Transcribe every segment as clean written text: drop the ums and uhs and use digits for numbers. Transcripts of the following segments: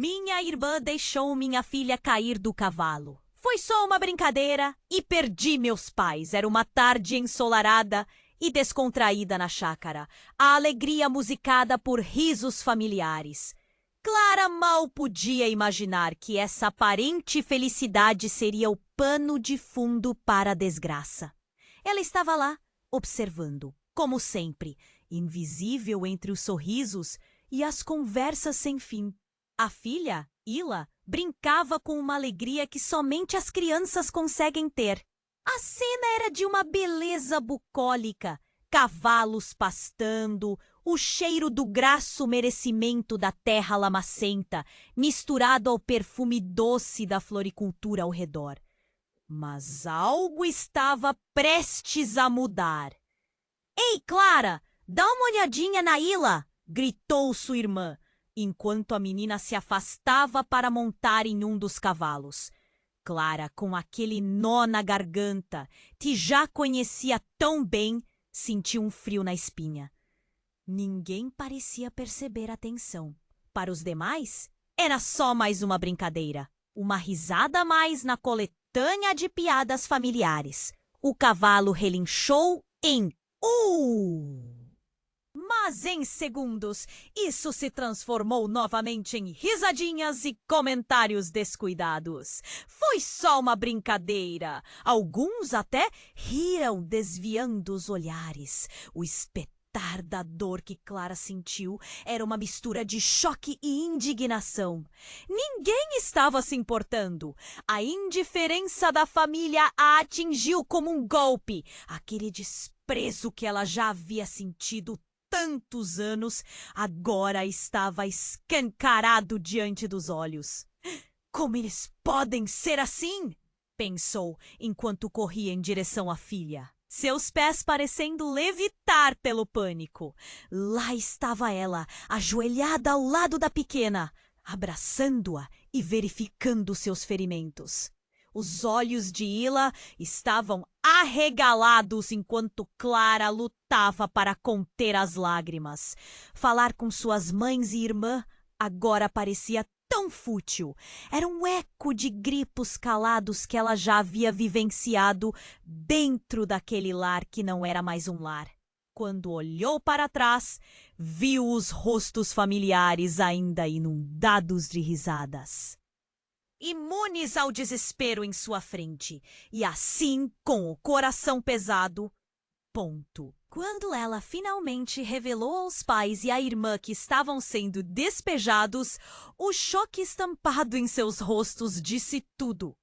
Minha irmã deixou minha filha cair do cavalo. Foi só uma brincadeira e perdi meus pais. Era uma tarde ensolarada e descontraída na chácara, a alegria musicada por risos familiares. Clara mal podia imaginar que essa aparente felicidade seria o pano de fundo para a desgraça. Ela estava lá, observando, como sempre, invisível entre os sorrisos e as conversas sem fim. A filha, Ila, brincava com uma alegria que somente as crianças conseguem ter. A cena era de uma beleza bucólica, cavalos pastando, o cheiro do grasso merecimento da terra lamacenta, misturado ao perfume doce da floricultura ao redor. Mas algo estava prestes a mudar. "Ei, Clara, dá uma olhadinha na Ila!" gritou sua irmã, enquanto a menina se afastava para montar em um dos cavalos. Clara, com aquele nó na garganta, que já conhecia tão bem, sentiu um frio na espinha. Ninguém parecia perceber a tensão. Para os demais, era só mais uma brincadeira. Uma risada a mais na coletânea de piadas familiares. O cavalo relinchou em Mas em segundos, isso se transformou novamente em risadinhas e comentários descuidados. Foi só uma brincadeira. Alguns até riram, desviando os olhares. O espetáculo da dor que Clara sentiu era uma mistura de choque e indignação. Ninguém estava se importando. A indiferença da família a atingiu como um golpe. Aquele desprezo que ela já havia sentido tantos anos agora estava escancarado diante dos olhos. Como eles podem ser assim? Pensou enquanto corria em direção à filha. Seus pés parecendo levitar pelo pânico. Lá estava ela, ajoelhada ao lado da pequena, abraçando-a e verificando seus ferimentos. Os olhos de Ila estavam arregalados enquanto Clara lutava para conter as lágrimas. Falar com suas mães e irmã agora parecia tão fútil. Era um eco de gritos calados que ela já havia vivenciado dentro daquele lar que não era mais um lar. Quando olhou para trás, viu os rostos familiares ainda inundados de risadas. Imunes ao desespero em sua frente, e assim, com o coração pesado, ponto. Quando ela finalmente revelou aos pais e à irmã que estavam sendo despejados, o choque estampado em seus rostos disse tudo.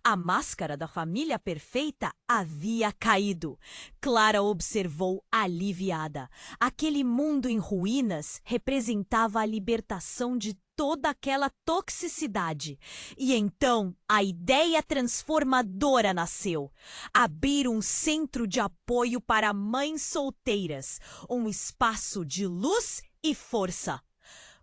A máscara da família perfeita havia caído. Clara observou aliviada. Aquele mundo em ruínas representava a libertação de toda aquela toxicidade. E então a ideia transformadora nasceu. Abrir um centro de apoio para mães solteiras, um espaço de luz e força.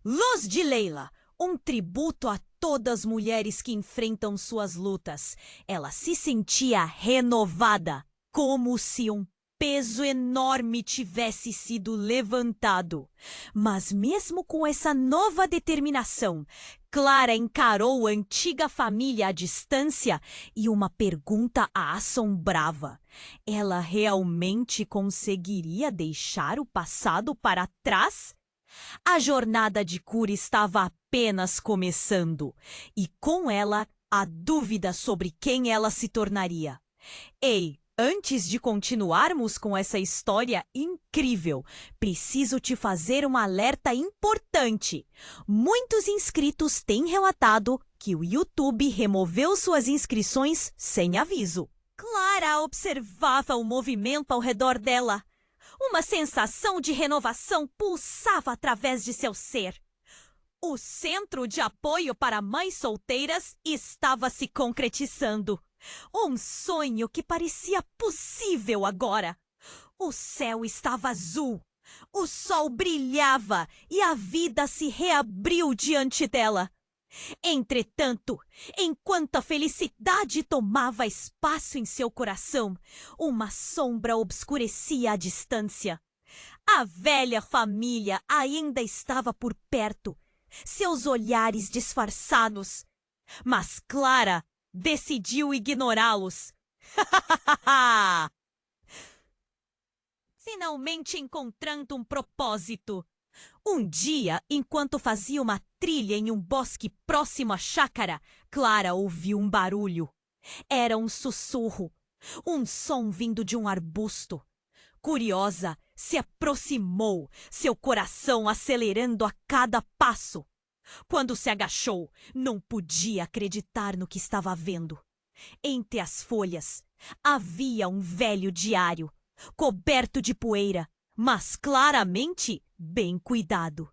Luz de Leila, um tributo a todas as mulheres que enfrentam suas lutas. Ela se sentia renovada, como se um peso enorme tivesse sido levantado. Mas mesmo com essa nova determinação, Clara encarou a antiga família à distância e uma pergunta a assombrava. Ela realmente conseguiria deixar o passado para trás? A jornada de cura estava apenas começando, e com ela a dúvida sobre quem ela se tornaria. Ei, antes de continuarmos com essa história incrível, preciso te fazer um alerta importante. Muitos inscritos têm relatado que o YouTube removeu suas inscrições sem aviso. Clara observava o movimento ao redor dela. Uma sensação de renovação pulsava através de seu ser. O Centro de Apoio para Mães Solteiras estava se concretizando. Um sonho que parecia possível agora. O céu estava azul, o sol brilhava e a vida se reabriu diante dela. Entretanto, enquanto a felicidade tomava espaço em seu coração, uma sombra obscurecia a distância. A velha família ainda estava por perto, seus olhares disfarçados. Mas Clara decidiu ignorá-los. Finalmente encontrando um propósito. Um dia, enquanto fazia uma trilha em um bosque próximo à chácara, Clara ouviu um barulho. Era um sussurro, um som vindo de um arbusto. Curiosa, se aproximou, seu coração acelerando a cada passo. Quando se agachou, não podia acreditar no que estava vendo. Entre as folhas, havia um velho diário, coberto de poeira, mas claramente bem cuidado.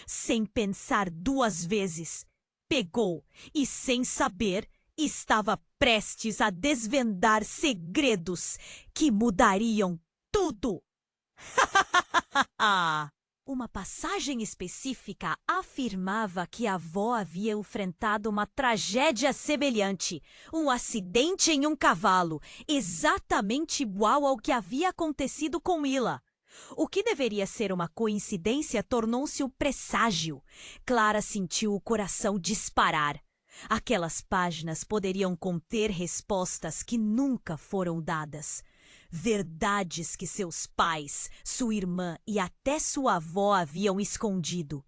Sem pensar duas vezes, pegou e, sem saber, estava prestes a desvendar segredos que mudariam tudo. Uma passagem específica afirmava que a avó havia enfrentado uma tragédia semelhante, um acidente em um cavalo, exatamente igual ao que havia acontecido com Ila. O que deveria ser uma coincidência tornou-se um presságio. Clara sentiu o coração disparar. Aquelas páginas poderiam conter respostas que nunca foram dadas. Verdades que seus pais, sua irmã e até sua avó haviam escondido.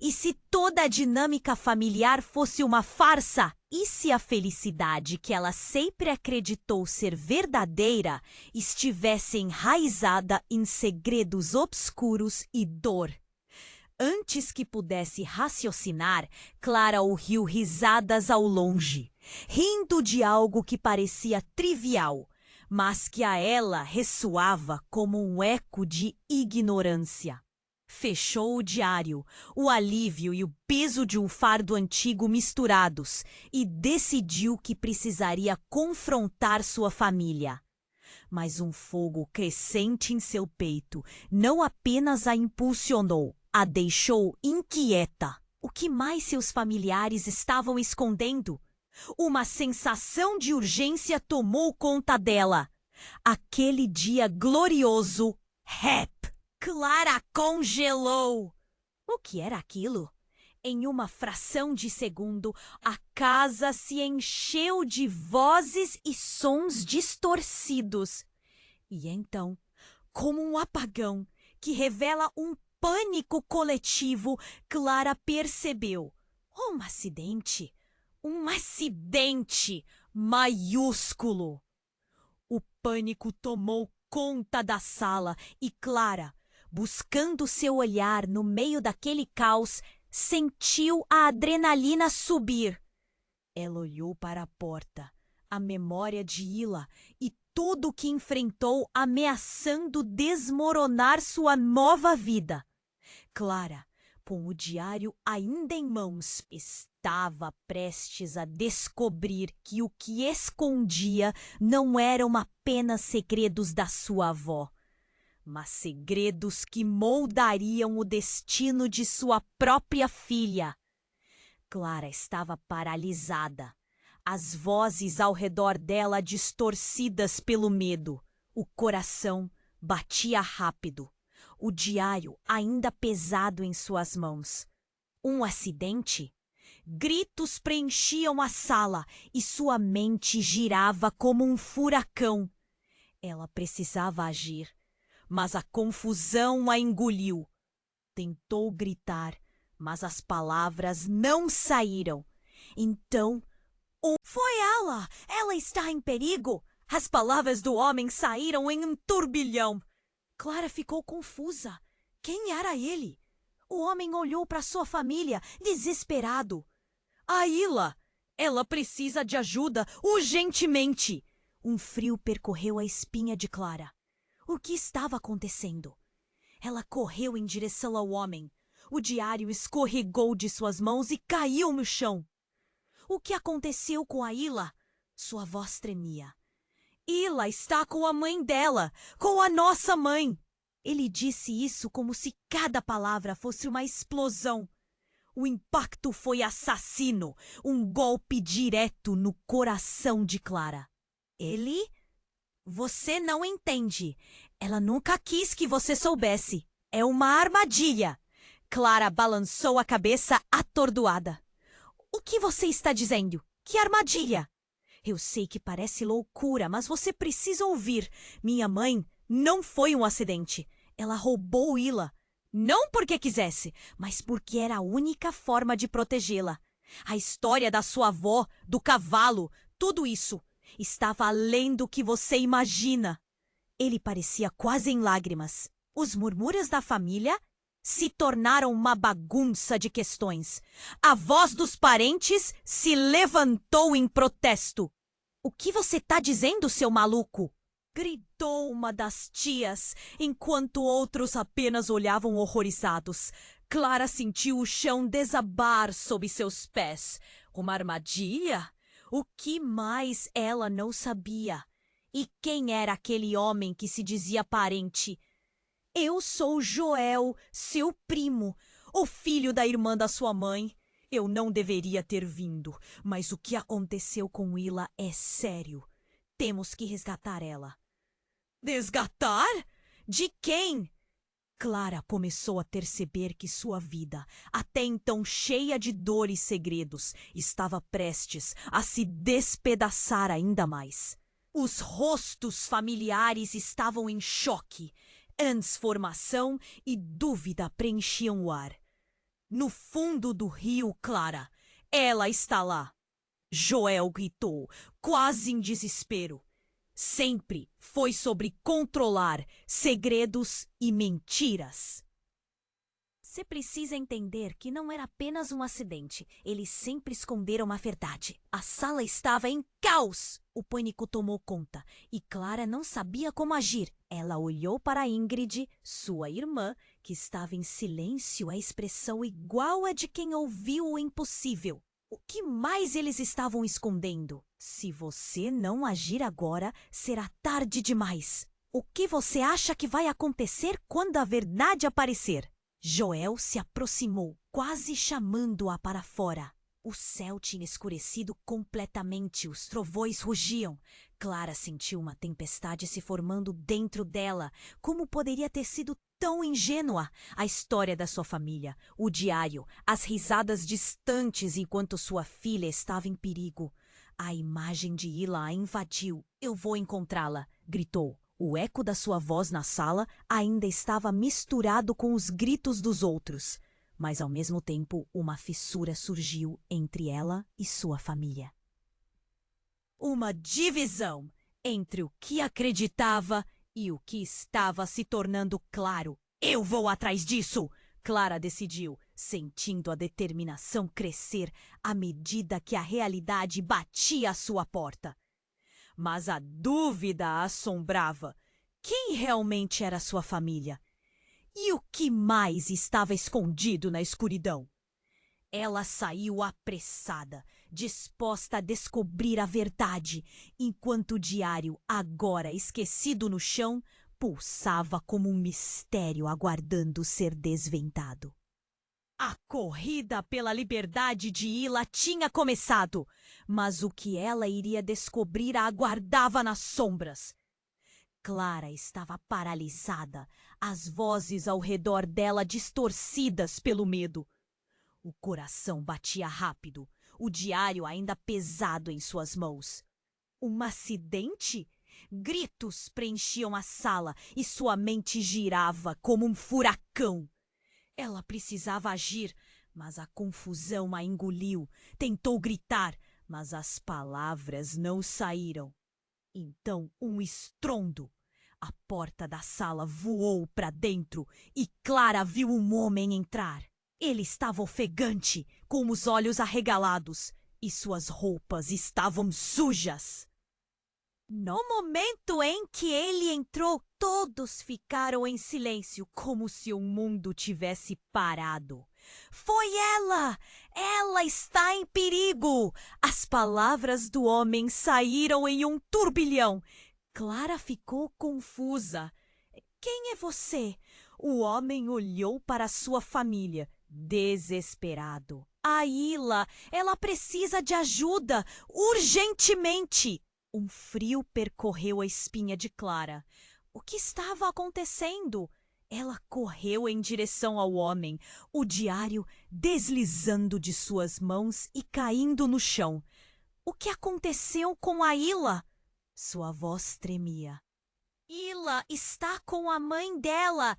E se toda a dinâmica familiar fosse uma farsa? E se a felicidade que ela sempre acreditou ser verdadeira estivesse enraizada em segredos obscuros e dor? Antes que pudesse raciocinar, Clara ouviu risadas ao longe, rindo de algo que parecia trivial, mas que a ela ressoava como um eco de ignorância. Fechou o diário, o alívio e o peso de um fardo antigo misturados, e decidiu que precisaria confrontar sua família. Mas um fogo crescente em seu peito não apenas a impulsionou, a deixou inquieta. O que mais seus familiares estavam escondendo? Uma sensação de urgência tomou conta dela. Aquele dia glorioso, rap! Clara congelou. O que era aquilo? Em uma fração de segundo, a casa se encheu de vozes e sons distorcidos. E então, como um apagão que revela um pânico coletivo, Clara percebeu. Um acidente! Um acidente maiúsculo! O pânico tomou conta da sala e Clara, buscando seu olhar no meio daquele caos, sentiu a adrenalina subir. Ela olhou para a porta, a memória de Ila e tudo o que enfrentou ameaçando desmoronar sua nova vida. Clara, com o diário ainda em mãos, estava prestes a descobrir que o que escondia não eram apenas segredos da sua avó, mas segredos que moldariam o destino de sua própria filha. Clara estava paralisada, as vozes ao redor dela distorcidas pelo medo. O coração batia rápido, o diário ainda pesado em suas mãos. Um acidente? Gritos preenchiam a sala e sua mente girava como um furacão. Ela precisava agir, mas a confusão a engoliu. Tentou gritar, mas as palavras não saíram. Então, foi ela! Ela está em perigo! As palavras do homem saíram em um turbilhão. Clara ficou confusa. Quem era ele? O homem olhou para sua família, desesperado. A Ila! Ela precisa de ajuda, urgentemente! Um frio percorreu a espinha de Clara. O que estava acontecendo? Ela correu em direção ao homem. O diário escorregou de suas mãos e caiu no chão. O que aconteceu com a Ila? Sua voz tremia. Ila está com a mãe dela, com a nossa mãe. Ele disse isso como se cada palavra fosse uma explosão. O impacto foi assassino, um golpe direto no coração de Clara. Ele? Você não entende. Ela nunca quis que você soubesse. É uma armadilha. Clara balançou a cabeça atordoada. O que você está dizendo? Que armadilha? Eu sei que parece loucura, mas você precisa ouvir. Minha mãe não foi um acidente. Ela roubou Ila. Não porque quisesse, mas porque era a única forma de protegê-la. A história da sua avó, do cavalo, tudo isso estava além do que você imagina. Ele parecia quase em lágrimas. Os murmúrios da família se tornaram uma bagunça de questões. A voz dos parentes se levantou em protesto. O que você está dizendo, seu maluco? Gritou uma das tias, enquanto outros apenas olhavam horrorizados. Clara sentiu o chão desabar sob seus pés. Uma armadilha? O que mais ela não sabia? E quem era aquele homem que se dizia parente? Eu sou Joel, seu primo, o filho da irmã da sua mãe. Eu não deveria ter vindo, mas o que aconteceu com Ila é sério. Temos que resgatar ela. Resgatar? De quem? Clara começou a perceber que sua vida, até então cheia de dor e segredos, estava prestes a se despedaçar ainda mais. Os rostos familiares estavam em choque. Transformação e dúvida preenchiam o ar. No fundo do rio, Clara, ela está lá. Joel gritou, quase em desespero. Sempre foi sobre controlar segredos e mentiras. Você precisa entender que não era apenas um acidente. Eles sempre esconderam a verdade. A sala estava em caos. O pânico tomou conta e Clara não sabia como agir. Ela olhou para Ingrid, sua irmã, que estava em silêncio, a expressão igual a de quem ouviu o impossível. O que mais eles estavam escondendo? Se você não agir agora, será tarde demais. O que você acha que vai acontecer quando a verdade aparecer? Joel se aproximou, quase chamando-a para fora. O céu tinha escurecido completamente, os trovões rugiam. Clara sentiu uma tempestade se formando dentro dela. Como poderia ter sido tão ingênua? A história da sua família, o diário, as risadas distantes enquanto sua filha estava em perigo. A imagem de Ila a invadiu. Eu vou encontrá-la, gritou. O eco da sua voz na sala ainda estava misturado com os gritos dos outros. Mas, ao mesmo tempo, uma fissura surgiu entre ela e sua família. Uma divisão entre o que acreditava e o que estava se tornando claro. Eu vou atrás disso! Clara decidiu, sentindo a determinação crescer à medida que a realidade batia à sua porta. Mas a dúvida a assombrava. Quem realmente era sua família? E o que mais estava escondido na escuridão? Ela saiu apressada, disposta a descobrir a verdade, enquanto o diário, agora esquecido no chão, pulsava como um mistério aguardando ser desvendado. A corrida pela liberdade de Ila tinha começado, mas o que ela iria descobrir a aguardava nas sombras. Clara estava paralisada, as vozes ao redor dela distorcidas pelo medo. O coração batia rápido, o diário ainda pesado em suas mãos. Um acidente? Gritos preenchiam a sala e sua mente girava como um furacão. Ela precisava agir, mas a confusão a engoliu. Tentou gritar, mas as palavras não saíram. Então, um estrondo. A porta da sala voou para dentro e Clara viu um homem entrar. Ele estava ofegante, com os olhos arregalados, e suas roupas estavam sujas. No momento em que ele entrou, todos ficaram em silêncio, como se o mundo tivesse parado. Foi ela! Ela está em perigo! As palavras do homem saíram em um turbilhão. Clara ficou confusa. Quem é você? O homem olhou para sua família, desesperado. A Ila, ela precisa de ajuda, urgentemente! Um frio percorreu a espinha de Clara. O que estava acontecendo? Ela correu em direção ao homem, o diário deslizando de suas mãos e caindo no chão. O que aconteceu com a Ila? Sua voz tremia. Ila está com a mãe dela,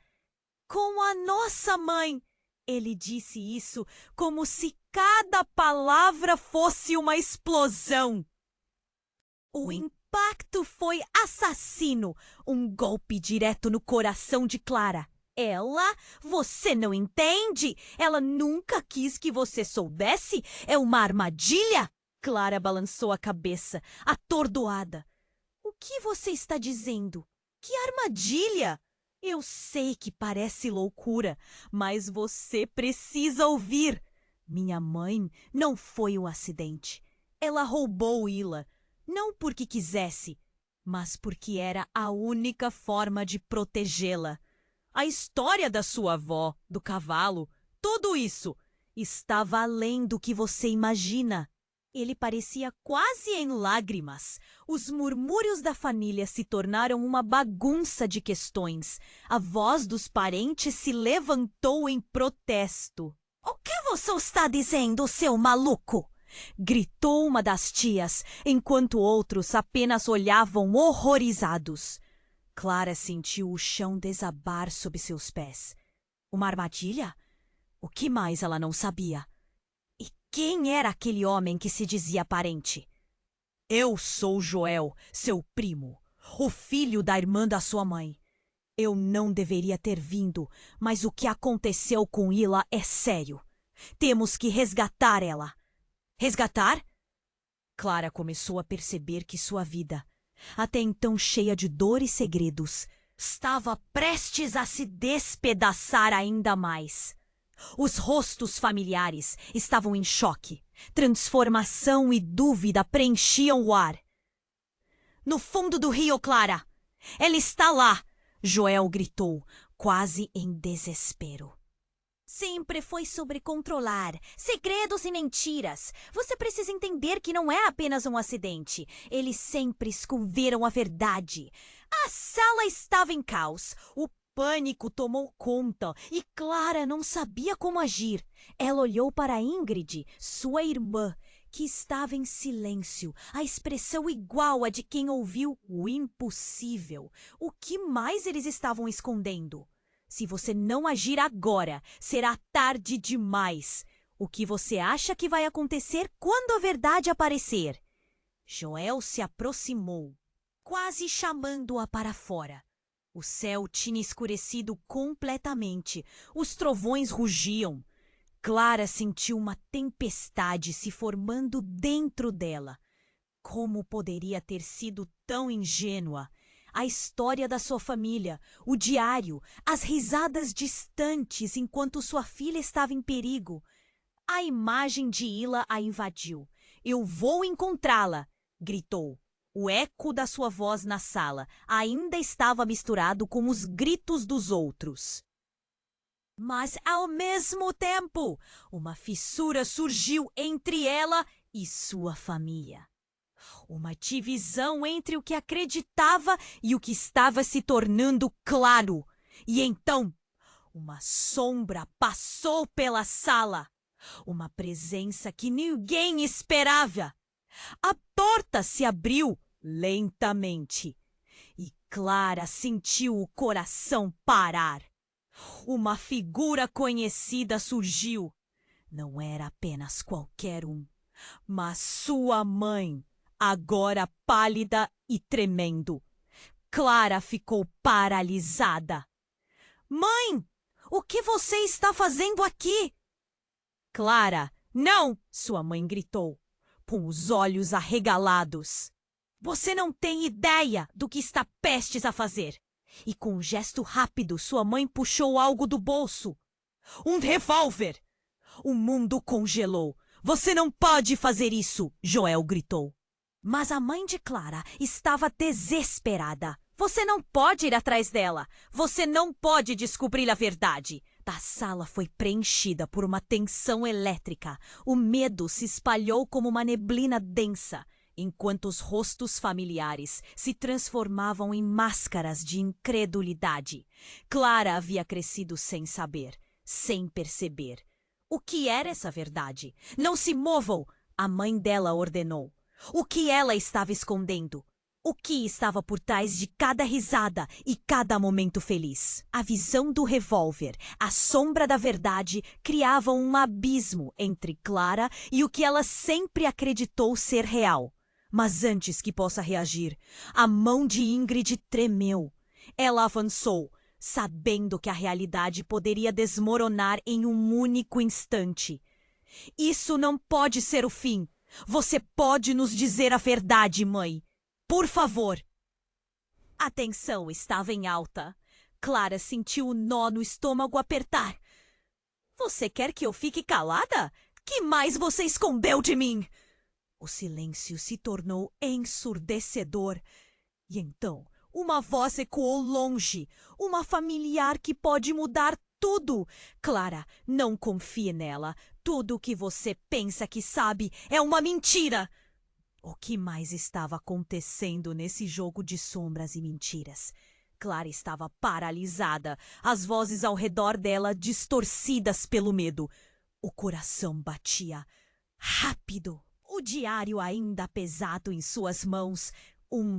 com a nossa mãe. Ele disse isso como se cada palavra fosse uma explosão. O impacto foi assassino, um golpe direto no coração de Clara. Ela? Você não entende? Ela nunca quis que você soubesse? É uma armadilha? Clara balançou a cabeça, atordoada. O que você está dizendo? Que armadilha? Eu sei que parece loucura, mas você precisa ouvir. Minha mãe não foi um acidente. Ela roubou Ila, não porque quisesse, mas porque era a única forma de protegê-la. A história da sua avó, do cavalo, tudo isso estava além do que você imagina. Ele parecia quase em lágrimas. Os murmúrios da família se tornaram uma bagunça de questões. A voz dos parentes se levantou em protesto. "O que você está dizendo, seu maluco?" gritou uma das tias, enquanto outros apenas olhavam horrorizados. Clara sentiu o chão desabar sob seus pés. Uma armadilha? O que mais ela não sabia? E quem era aquele homem que se dizia parente? "Eu sou Joel, seu primo, o filho da irmã da sua mãe. Eu não deveria ter vindo, mas o que aconteceu com Ila é sério. Temos que resgatar ela." Resgatar? Clara começou a perceber que sua vida, até então cheia de dor e segredos, estava prestes a se despedaçar ainda mais. Os rostos familiares estavam em choque. Transformação e dúvida preenchiam o ar. "No fundo do rio, Clara! Ela está lá!" Joel gritou, quase em desespero. "Sempre foi sobre controlar, segredos e mentiras. Você precisa entender que não é apenas um acidente. Eles sempre esconderam a verdade. A sala estava em caos. O pânico tomou conta e Clara não sabia como agir. Ela olhou para Ingrid, sua irmã, que estava em silêncio, a expressão igual à de quem ouviu o impossível. O que mais eles estavam escondendo? Se você não agir agora, será tarde demais. O que você acha que vai acontecer quando a verdade aparecer?" Joel se aproximou, quase chamando-a para fora. O céu tinha escurecido completamente. Os trovões rugiam. Clara sentiu uma tempestade se formando dentro dela. Como poderia ter sido tão ingênua? A história da sua família, o diário, as risadas distantes enquanto sua filha estava em perigo. A imagem de Ila a invadiu. "Eu vou encontrá-la!" gritou. O eco da sua voz na sala ainda estava misturado com os gritos dos outros. Mas, ao mesmo tempo, uma fissura surgiu entre ela e sua família. Uma divisão entre o que acreditava e o que estava se tornando claro. E então, uma sombra passou pela sala. Uma presença que ninguém esperava. A porta se abriu lentamente e Clara sentiu o coração parar. Uma figura conhecida surgiu. Não era apenas qualquer um, mas sua mãe, agora pálida e tremendo. Clara ficou paralisada. "Mãe, o que você está fazendo aqui?" "Clara, não!" sua mãe gritou, com os olhos arregalados. "Você não tem ideia do que está prestes a fazer." E com um gesto rápido, sua mãe puxou algo do bolso. Um revólver! O mundo congelou. "Você não pode fazer isso!" Joel gritou. Mas a mãe de Clara estava desesperada. "Você não pode ir atrás dela. Você não pode descobrir a verdade." A sala foi preenchida por uma tensão elétrica. O medo se espalhou como uma neblina densa. enquanto os rostos familiares se transformavam em máscaras de incredulidade. Clara havia crescido sem saber, sem perceber. O que era essa verdade? Não se movam! A mãe dela ordenou. O que ela estava escondendo? O que estava por trás de cada risada e cada momento feliz? A visão do revólver, a sombra da verdade, criavam um abismo entre Clara e o que ela sempre acreditou ser real. Mas antes que possa reagir, a mão de Ingrid tremeu. Ela avançou, sabendo que a realidade poderia desmoronar em um único instante. Isso não pode ser o fim. Você pode nos dizer a verdade, mãe. Por favor. A tensão estava em alta. Clara sentiu o nó no estômago apertar. Você quer que eu fique calada? Que mais você escondeu de mim? O silêncio se tornou ensurdecedor. E então, uma voz ecoou longe. Uma familiar que pode mudar tudo. Clara, não confie nela. Tudo o que você pensa que sabe é uma mentira. O que mais estava acontecendo nesse jogo de sombras e mentiras? Clara estava paralisada, as vozes ao redor dela distorcidas pelo medo. O coração batia rápido. O diário ainda pesado em suas mãos. Um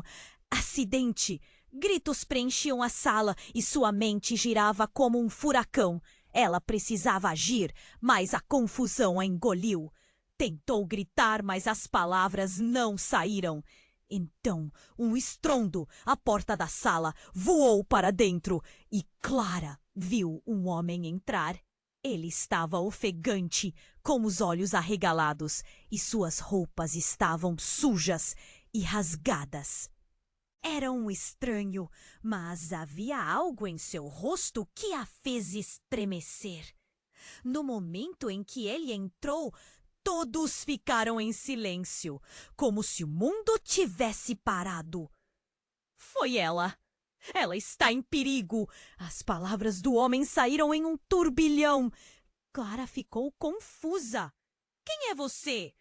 acidente. Gritos preenchiam a sala e sua mente girava como um furacão. Ela precisava agir, mas a confusão a engoliu. Tentou gritar, mas as palavras não saíram. Então, um estrondo, a porta da sala voou para dentro e Clara viu um homem entrar. Ele estava ofegante, com os olhos arregalados, e suas roupas estavam sujas e rasgadas. Era um estranho, mas havia algo em seu rosto que a fez estremecer. No momento em que ele entrou, todos ficaram em silêncio, como se o mundo tivesse parado. Foi ela. Ela está em perigo. As palavras do homem saíram em um turbilhão. Clara ficou confusa. Quem é você?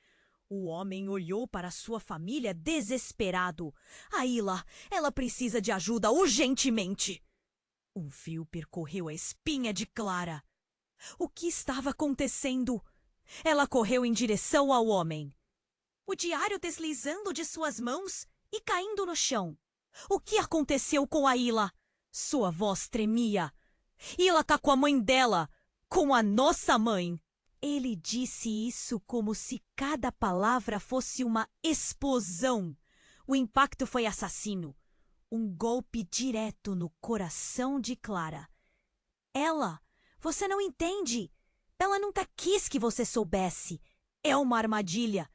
O homem olhou para sua família desesperado. Aila, ela precisa de ajuda urgentemente. Um fio percorreu a espinha de Clara. O que estava acontecendo? Ela correu em direção ao homem. O diário deslizando de suas mãos e caindo no chão. O que aconteceu com Aila? Sua voz tremia. Ila está com a mãe dela, com a nossa mãe. Ele disse isso como se cada palavra fosse uma explosão. O impacto foi assassino. Um golpe direto no coração de Clara. Ela, você não entende. Ela nunca quis que você soubesse. É uma armadilha.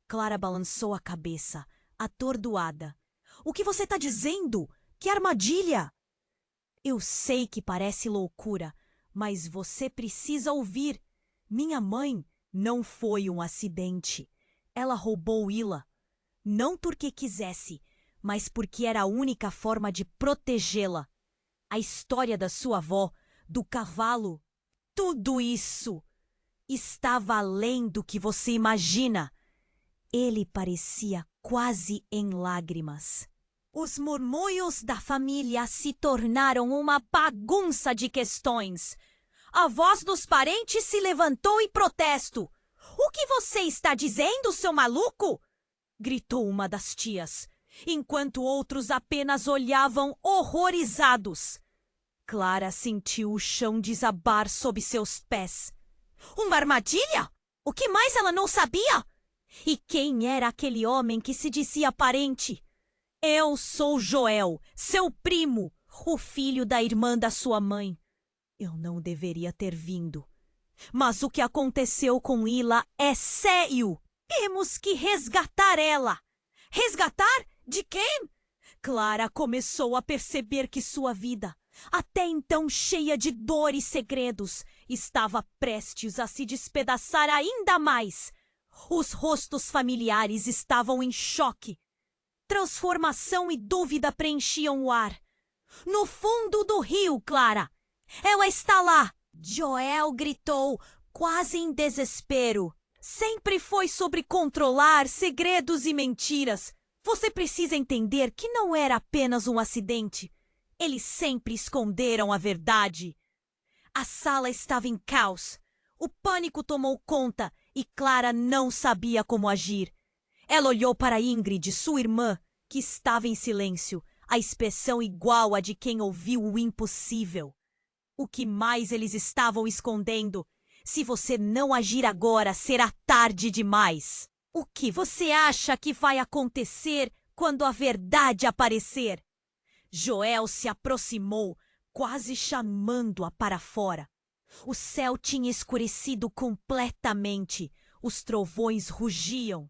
Clara balançou a cabeça, atordoada. O que você está dizendo? Que armadilha? Eu sei que parece loucura, mas você precisa ouvir. Minha mãe não foi um acidente. Ela roubou Ila. Não porque quisesse, mas porque era a única forma de protegê-la. A história da sua avó, do cavalo, tudo isso estava além do que você imagina. Ele parecia quase em lágrimas. Os murmúrios da família se tornaram uma bagunça de questões. A voz dos parentes se levantou em protesto. O que você está dizendo, seu maluco? Gritou uma das tias, enquanto outros apenas olhavam horrorizados. Clara sentiu o chão desabar sob seus pés. Uma armadilha? O que mais ela não sabia? E quem era aquele homem que se dizia parente? Eu sou Joel, seu primo, o filho da irmã da sua mãe. Eu não deveria ter vindo. Mas o que aconteceu com Ila é sério. Temos que resgatar ela. Resgatar? De quem? Clara começou a perceber que sua vida, até então cheia de dor e segredos, estava prestes a se despedaçar ainda mais. Os rostos familiares estavam em choque. Transformação e dúvida preenchiam o ar. No fundo do rio, Clara. Ela está lá! Joel gritou, quase em desespero. Sempre foi sobre controlar segredos e mentiras. Você precisa entender que não era apenas um acidente. Eles sempre esconderam a verdade. A sala estava em caos. O pânico tomou conta e Clara não sabia como agir. Ela olhou para Ingrid, sua irmã, que estava em silêncio, a expressão igual à de quem ouviu o impossível. O que mais eles estavam escondendo? Se você não agir agora, será tarde demais. O que você acha que vai acontecer quando a verdade aparecer? Joel se aproximou, quase chamando-a para fora. O céu tinha escurecido completamente. Os trovões rugiam.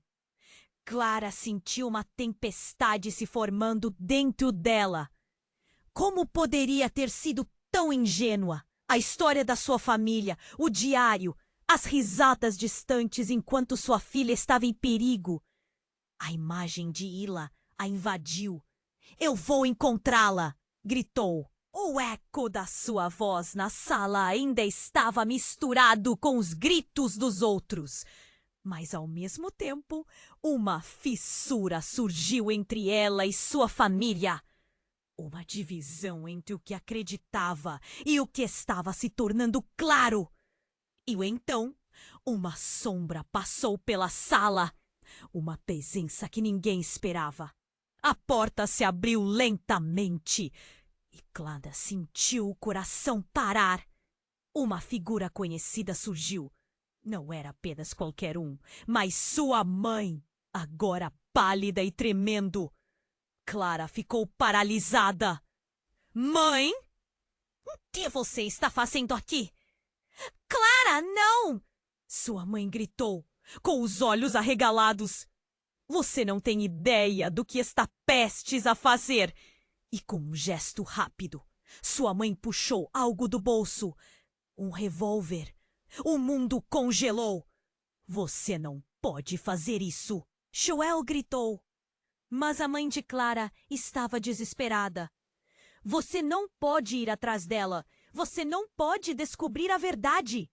Clara sentiu uma tempestade se formando dentro dela. Como poderia ter sido tão ingênua? A história da sua família, o diário, as risadas distantes enquanto sua filha estava em perigo. A imagem de Ila a invadiu. "Eu vou encontrá-la!" gritou. O eco da sua voz na sala ainda estava misturado com os gritos dos outros. Mas, ao mesmo tempo, uma fissura surgiu entre ela e sua família. Uma divisão entre o que acreditava e o que estava se tornando claro. E então, uma sombra passou pela sala. Uma presença que ninguém esperava. A porta se abriu lentamente e Clara sentiu o coração parar. Uma figura conhecida surgiu. Não era apenas qualquer um, mas sua mãe, agora pálida e tremendo. Clara ficou paralisada. "Mãe? O que você está fazendo aqui?" "Clara, não!" sua mãe gritou, com os olhos arregalados. "Você não tem ideia do que está prestes a fazer." E com um gesto rápido, sua mãe puxou algo do bolso. Um revólver. O mundo congelou. "Você não pode fazer isso!" Joel gritou. Mas a mãe de Clara estava desesperada. "Você não pode ir atrás dela. Você não pode descobrir a verdade."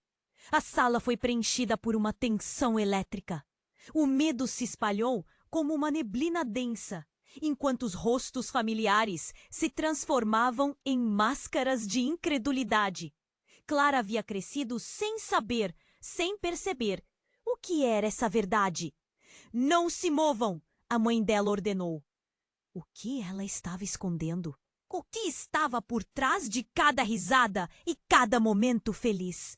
A sala foi preenchida por uma tensão elétrica. O medo se espalhou como uma neblina densa, enquanto os rostos familiares se transformavam em máscaras de incredulidade. Clara havia crescido sem saber, sem perceber. O que era essa verdade? "Não se movam!" a mãe dela ordenou. O que ela estava escondendo? O que estava por trás de cada risada e cada momento feliz?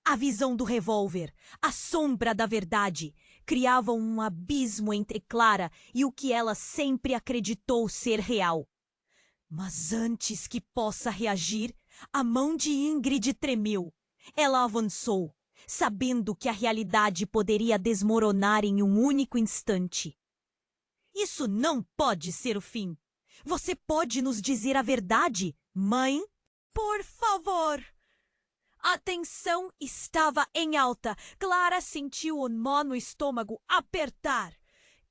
A visão do revólver, a sombra da verdade, criavam um abismo entre Clara e o que ela sempre acreditou ser real. Mas antes que possa reagir, a mão de Ingrid tremeu. Ela avançou, sabendo que a realidade poderia desmoronar em um único instante. "Isso não pode ser o fim. Você pode nos dizer a verdade, mãe? Por favor!" A tensão estava em alta. Clara sentiu o nó no estômago apertar.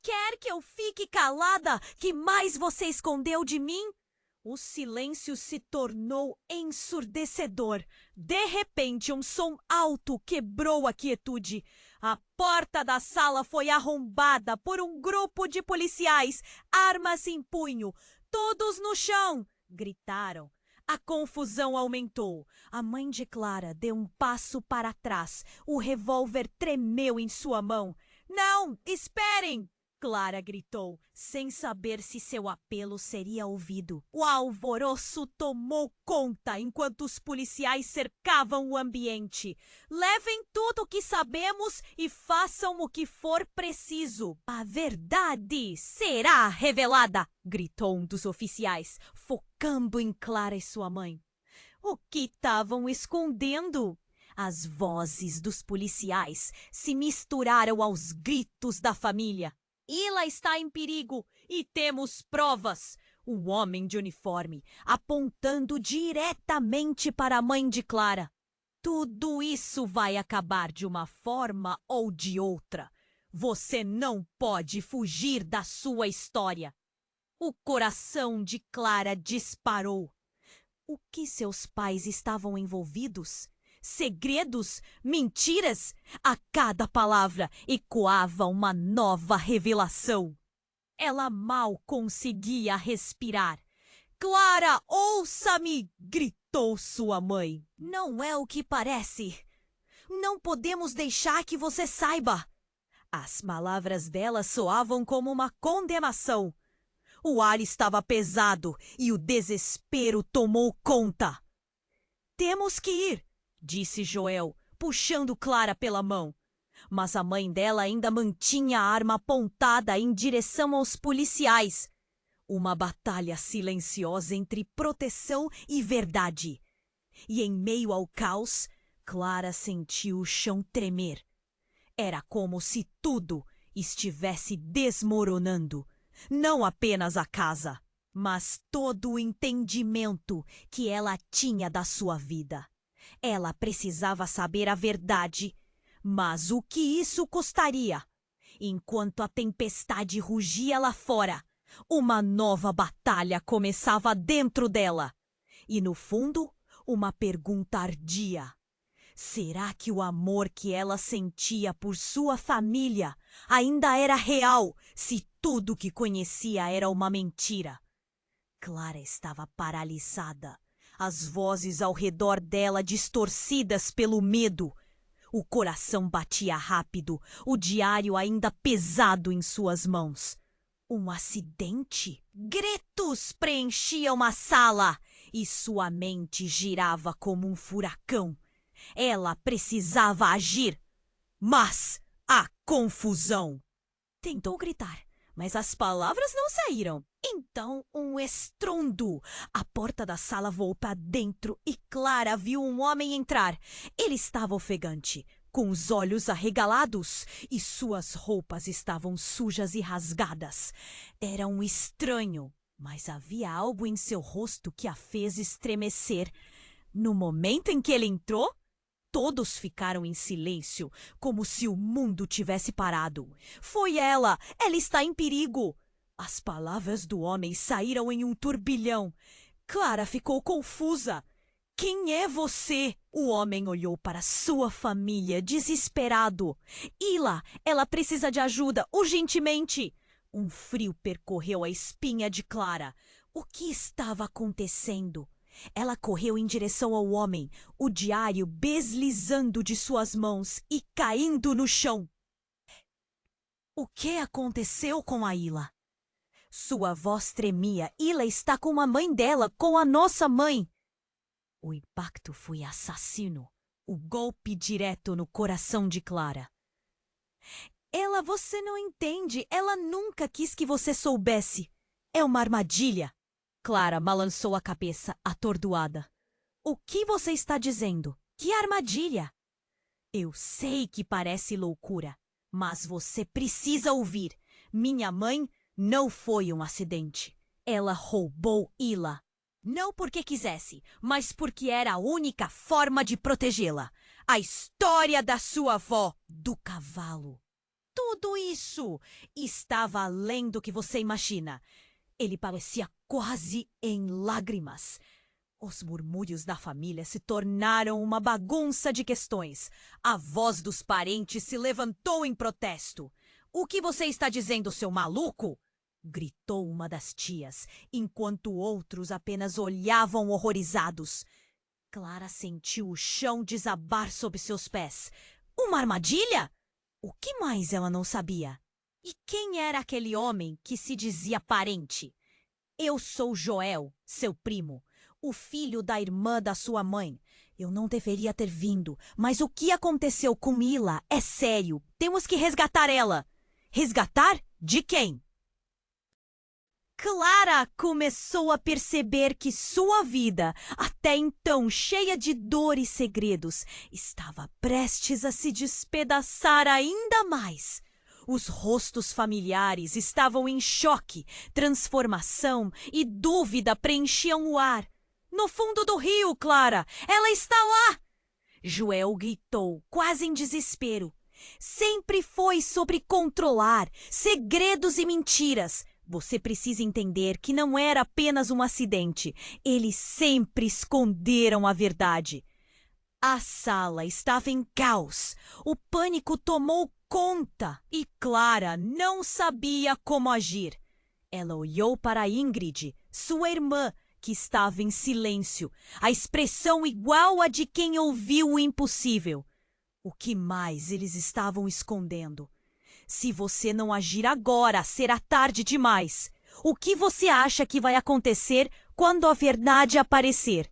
"Quer que eu fique calada? Que mais você escondeu de mim?" O silêncio se tornou ensurdecedor. De repente, um som alto quebrou a quietude. A porta da sala foi arrombada por um grupo de policiais, armas em punho. "Todos no chão!" gritaram. A confusão aumentou. A mãe de Clara deu um passo para trás. O revólver tremeu em sua mão. "Não, esperem!" Clara gritou, sem saber se seu apelo seria ouvido. O alvoroço tomou conta enquanto os policiais cercavam o ambiente. "Levem tudo o que sabemos e façam o que for preciso. A verdade será revelada!" gritou um dos oficiais, focando em Clara e sua mãe. O que estavam escondendo? As vozes dos policiais se misturaram aos gritos da família. "Ila está em perigo e temos provas." O homem de uniforme apontando diretamente para a mãe de Clara. "Tudo isso vai acabar de uma forma ou de outra. Você não pode fugir da sua história." O coração de Clara disparou. O que seus pais estavam envolvidos? segredos, mentiras. A cada palavra ecoava uma nova revelação. Ela mal conseguia respirar. Clara, ouça-me! Gritou sua mãe. Não é o que parece. Não podemos deixar que você saiba. As palavras dela soavam como uma condenação. O ar estava pesado e o desespero tomou conta. Temos que ir, disse Joel, puxando Clara pela mão. Mas a mãe dela ainda mantinha a arma apontada em direção aos policiais. Uma batalha silenciosa entre proteção e verdade. E em meio ao caos, Clara sentiu o chão tremer. Era como se tudo estivesse desmoronando. Não apenas a casa, mas todo o entendimento que ela tinha da sua vida. Ela precisava saber a verdade, mas o que isso custaria? Enquanto a tempestade rugia lá fora, uma nova batalha começava dentro dela. E no fundo, uma pergunta ardia. Será que o amor que ela sentia por sua família ainda era real, se tudo que conhecia era uma mentira? Clara estava paralisada, as vozes ao redor dela distorcidas pelo medo. O coração batia rápido, o diário ainda pesado em suas mãos. Um acidente? Gritos preenchiam a sala e sua mente girava como um furacão. Ela precisava agir, mas a confusão. Tentou gritar, mas as palavras não saíram. Então, um estrondo. A porta da sala voou para dentro e Clara viu um homem entrar. Ele estava ofegante, com os olhos arregalados e suas roupas estavam sujas e rasgadas. Era um estranho, mas havia algo em seu rosto que a fez estremecer. No momento em que ele entrou, todos ficaram em silêncio, como se o mundo tivesse parado. Foi ela! Ela está em perigo! As palavras do homem saíram em um turbilhão. Clara ficou confusa. Quem é você? O homem olhou para sua família, desesperado. Ila, ela precisa de ajuda, urgentemente! Um frio percorreu a espinha de Clara. O que estava acontecendo? Ela correu em direção ao homem, o diário deslizando de suas mãos e caindo no chão. O que aconteceu com a Ila? Sua voz tremia. Ila está com a mãe dela, com a nossa mãe. O impacto foi assassino. O golpe direto no coração de Clara. Você não entende. Ela nunca quis que você soubesse. É uma armadilha. Clara balançou a cabeça, atordoada. O que você está dizendo? Que armadilha? Eu sei que parece loucura, mas você precisa ouvir. Minha mãe não foi um acidente. Ela roubou Ila. Não porque quisesse, mas porque era a única forma de protegê-la. A história da sua avó, do cavalo. Tudo isso estava além do que você imagina. Ele parecia quase em lágrimas. Os murmúrios da família se tornaram uma bagunça de questões. A voz dos parentes se levantou em protesto. O que você está dizendo, seu maluco? Gritou uma das tias, enquanto outros apenas olhavam horrorizados. Clara sentiu o chão desabar sob seus pés. Uma armadilha? O que mais ela não sabia? E quem era aquele homem que se dizia parente? Eu sou Joel, seu primo, o filho da irmã da sua mãe. Eu não deveria ter vindo, mas o que aconteceu com Mila é sério. Temos que resgatar ela. Resgatar? De quem? Clara começou a perceber que sua vida, até então cheia de dor e segredos, estava prestes a se despedaçar ainda mais. Os rostos familiares estavam em choque, transformação e dúvida preenchiam o ar. No fundo do rio, Clara! Ela está lá! Joel gritou, quase em desespero. Sempre foi sobre controlar, segredos e mentiras. Você precisa entender que não era apenas um acidente. Eles sempre esconderam a verdade. A sala estava em caos. O pânico tomou conta e Clara não sabia como agir. Ela olhou para Ingrid, sua irmã, que estava em silêncio, a expressão igual a de quem ouviu o impossível. O que mais eles estavam escondendo? Se você não agir agora, será tarde demais. O que você acha que vai acontecer quando a verdade aparecer?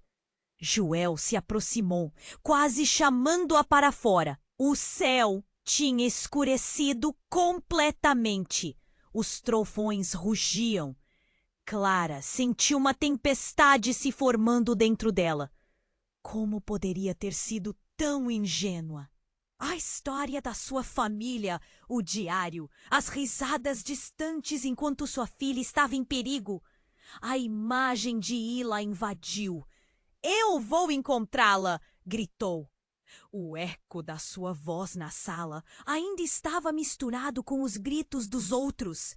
Joel se aproximou, quase chamando-a para fora. O céu tinha escurecido completamente. Os trovões rugiam. Clara sentiu uma tempestade se formando dentro dela. Como poderia ter sido tão ingênua? A história da sua família, o diário, as risadas distantes enquanto sua filha estava em perigo. A imagem de Ila invadiu. Eu vou encontrá-la! Gritou. O eco da sua voz na sala ainda estava misturado com os gritos dos outros.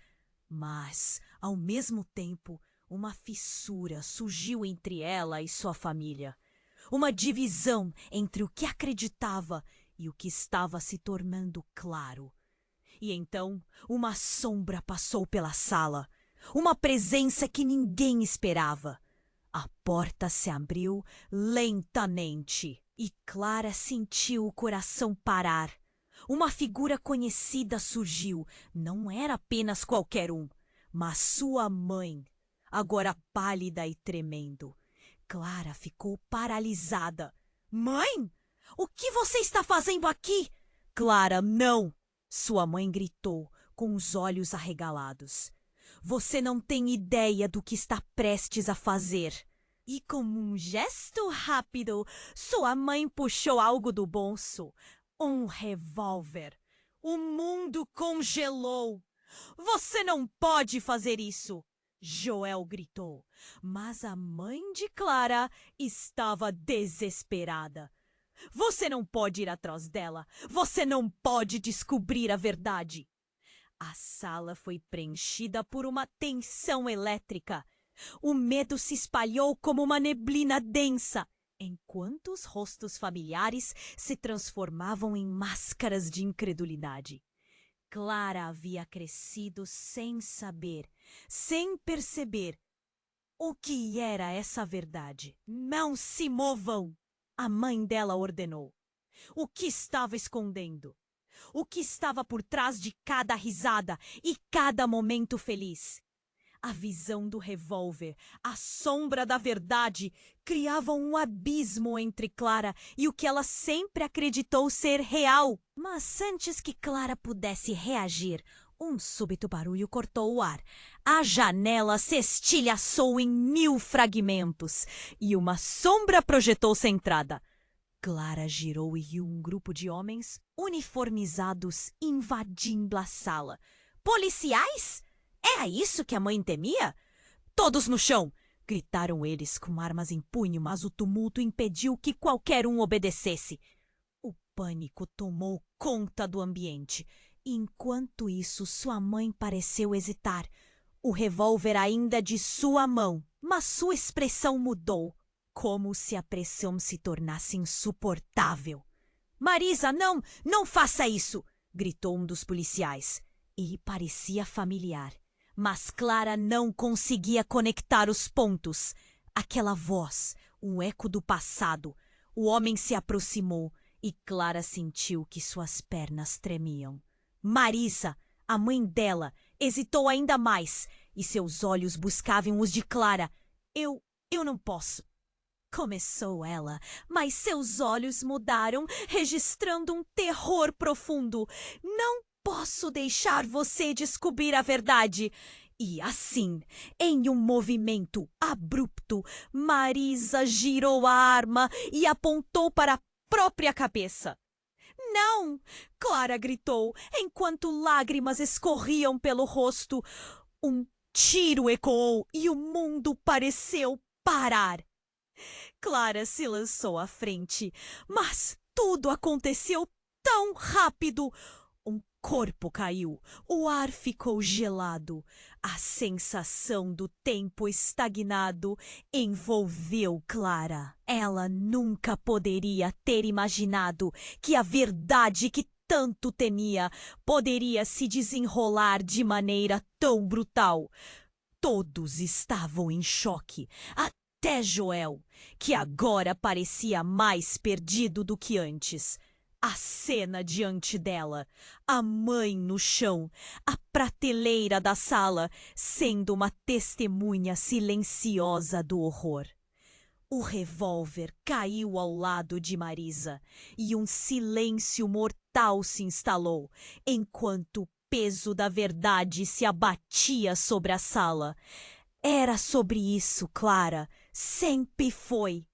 Mas, ao mesmo tempo, uma fissura surgiu entre ela e sua família. Uma divisão entre o que acreditava e o que estava se tornando claro. E então, uma sombra passou pela sala. Uma presença que ninguém esperava. A porta se abriu lentamente e Clara sentiu o coração parar. Uma figura conhecida surgiu. Não era apenas qualquer um, mas sua mãe, agora pálida e tremendo. Clara ficou paralisada. Mãe? O que você está fazendo aqui? Clara, não! Sua mãe gritou, com os olhos arregalados. Você não tem ideia do que está prestes a fazer. E com um gesto rápido, sua mãe puxou algo do bolso. Um revólver. O mundo congelou. Você não pode fazer isso! Joel gritou. Mas a mãe de Clara estava desesperada. Você não pode ir atrás dela. Você não pode descobrir a verdade. A sala foi preenchida por uma tensão elétrica. O medo se espalhou como uma neblina densa, enquanto os rostos familiares se transformavam em máscaras de incredulidade. Clara havia crescido sem saber, sem perceber o que era essa verdade. Não se movam! A mãe dela ordenou. O que estava escondendo? O que estava por trás de cada risada e cada momento feliz? A visão do revólver, a sombra da verdade, criavam um abismo entre Clara e o que ela sempre acreditou ser real. Mas antes que Clara pudesse reagir, um súbito barulho cortou o ar. A janela se estilhaçou em 1000 fragmentos e uma sombra projetou-se à entrada. Clara girou e viu um grupo de homens uniformizados invadindo a sala. Policiais? Era isso que a mãe temia? Todos no chão! Gritaram eles com armas em punho, mas o tumulto impediu que qualquer um obedecesse. O pânico tomou conta do ambiente. Enquanto isso, sua mãe pareceu hesitar. O revólver ainda de sua mão, mas sua expressão mudou. Como se a pressão se tornasse insuportável. Marisa, não! Não faça isso! Gritou um dos policiais. Ele parecia familiar, mas Clara não conseguia conectar os pontos. Aquela voz, um eco do passado. O homem se aproximou e Clara sentiu que suas pernas tremiam. Marisa, a mãe dela, hesitou ainda mais e seus olhos buscavam os de Clara. Eu não posso. Começou ela, mas seus olhos mudaram, registrando um terror profundo. Não posso deixar você descobrir a verdade. E assim, em um movimento abrupto, Marisa girou a arma e apontou para a própria cabeça. Não! Clara gritou, enquanto lágrimas escorriam pelo rosto. Um tiro ecoou e o mundo pareceu parar. Clara se lançou à frente, mas tudo aconteceu tão rápido. Um corpo caiu, o ar ficou gelado. A sensação do tempo estagnado envolveu Clara. Ela nunca poderia ter imaginado que a verdade que tanto temia poderia se desenrolar de maneira tão brutal. Todos estavam em choque, até Joel, que agora parecia mais perdido do que antes. A cena diante dela, a mãe no chão, a prateleira da sala, sendo uma testemunha silenciosa do horror. O revólver caiu ao lado de Marisa e um silêncio mortal se instalou, enquanto o peso da verdade se abatia sobre a sala. Era sobre isso, Clara. Sempre foi.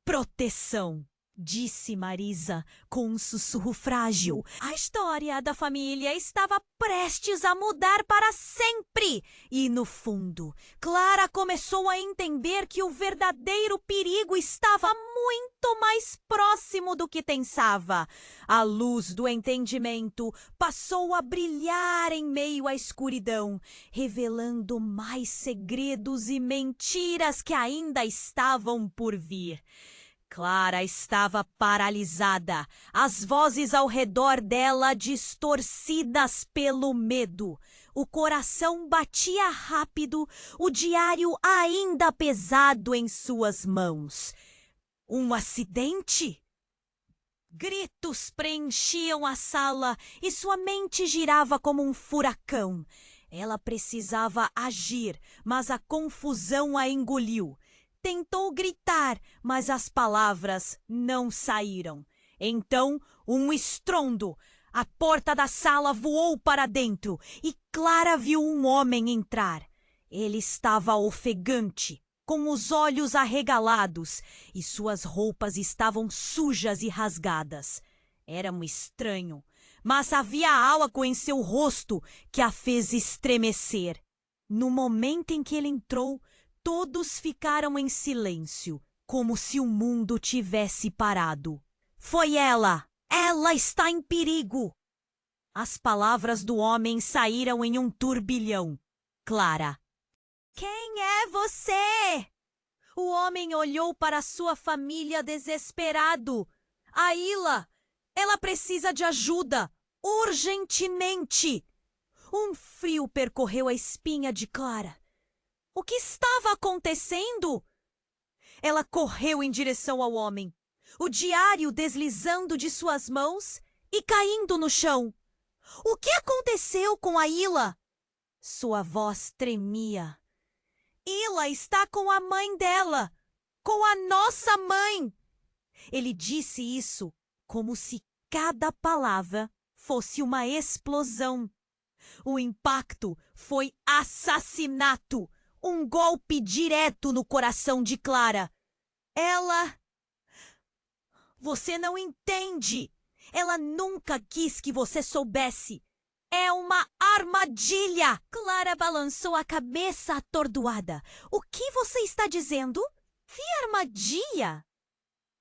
Proteção, disse Marisa com um sussurro frágil. A história da família estava prestes a mudar para sempre. E, no fundo, Clara começou a entender que o verdadeiro perigo estava muito mais próximo do que pensava. A luz do entendimento passou a brilhar em meio à escuridão, revelando mais segredos e mentiras que ainda estavam por vir. Clara estava paralisada, as vozes ao redor dela distorcidas pelo medo. O coração batia rápido, o diário ainda pesado em suas mãos. Um acidente? Gritos preenchiam a sala e sua mente girava como um furacão. Ela precisava agir, mas a confusão a engoliu. Tentou gritar, mas as palavras não saíram. Então, um estrondo. A porta da sala voou para dentro e Clara viu um homem entrar. Ele estava ofegante, com os olhos arregalados, e suas roupas estavam sujas e rasgadas. Era um estranho, mas havia algo em seu rosto que a fez estremecer. No momento em que ele entrou, todos ficaram em silêncio, como se o mundo tivesse parado. Foi ela! Ela está em perigo! As palavras do homem saíram em um turbilhão. Clara. Quem é você? O homem olhou para sua família desesperado. Aila! Ela precisa de ajuda! Urgentemente! Um frio percorreu a espinha de Clara. O que estava acontecendo? Ela correu em direção ao homem, o diário deslizando de suas mãos e caindo no chão. O que aconteceu com a Ila? Sua voz tremia. Ila está com a mãe dela, com a nossa mãe. Ele disse isso como se cada palavra fosse uma explosão. O impacto foi assassinato. Um golpe direto no coração de Clara. Ela... Você não entende. Ela nunca quis que você soubesse. É uma armadilha. Clara balançou a cabeça atordoada. O que você está dizendo? Que armadilha?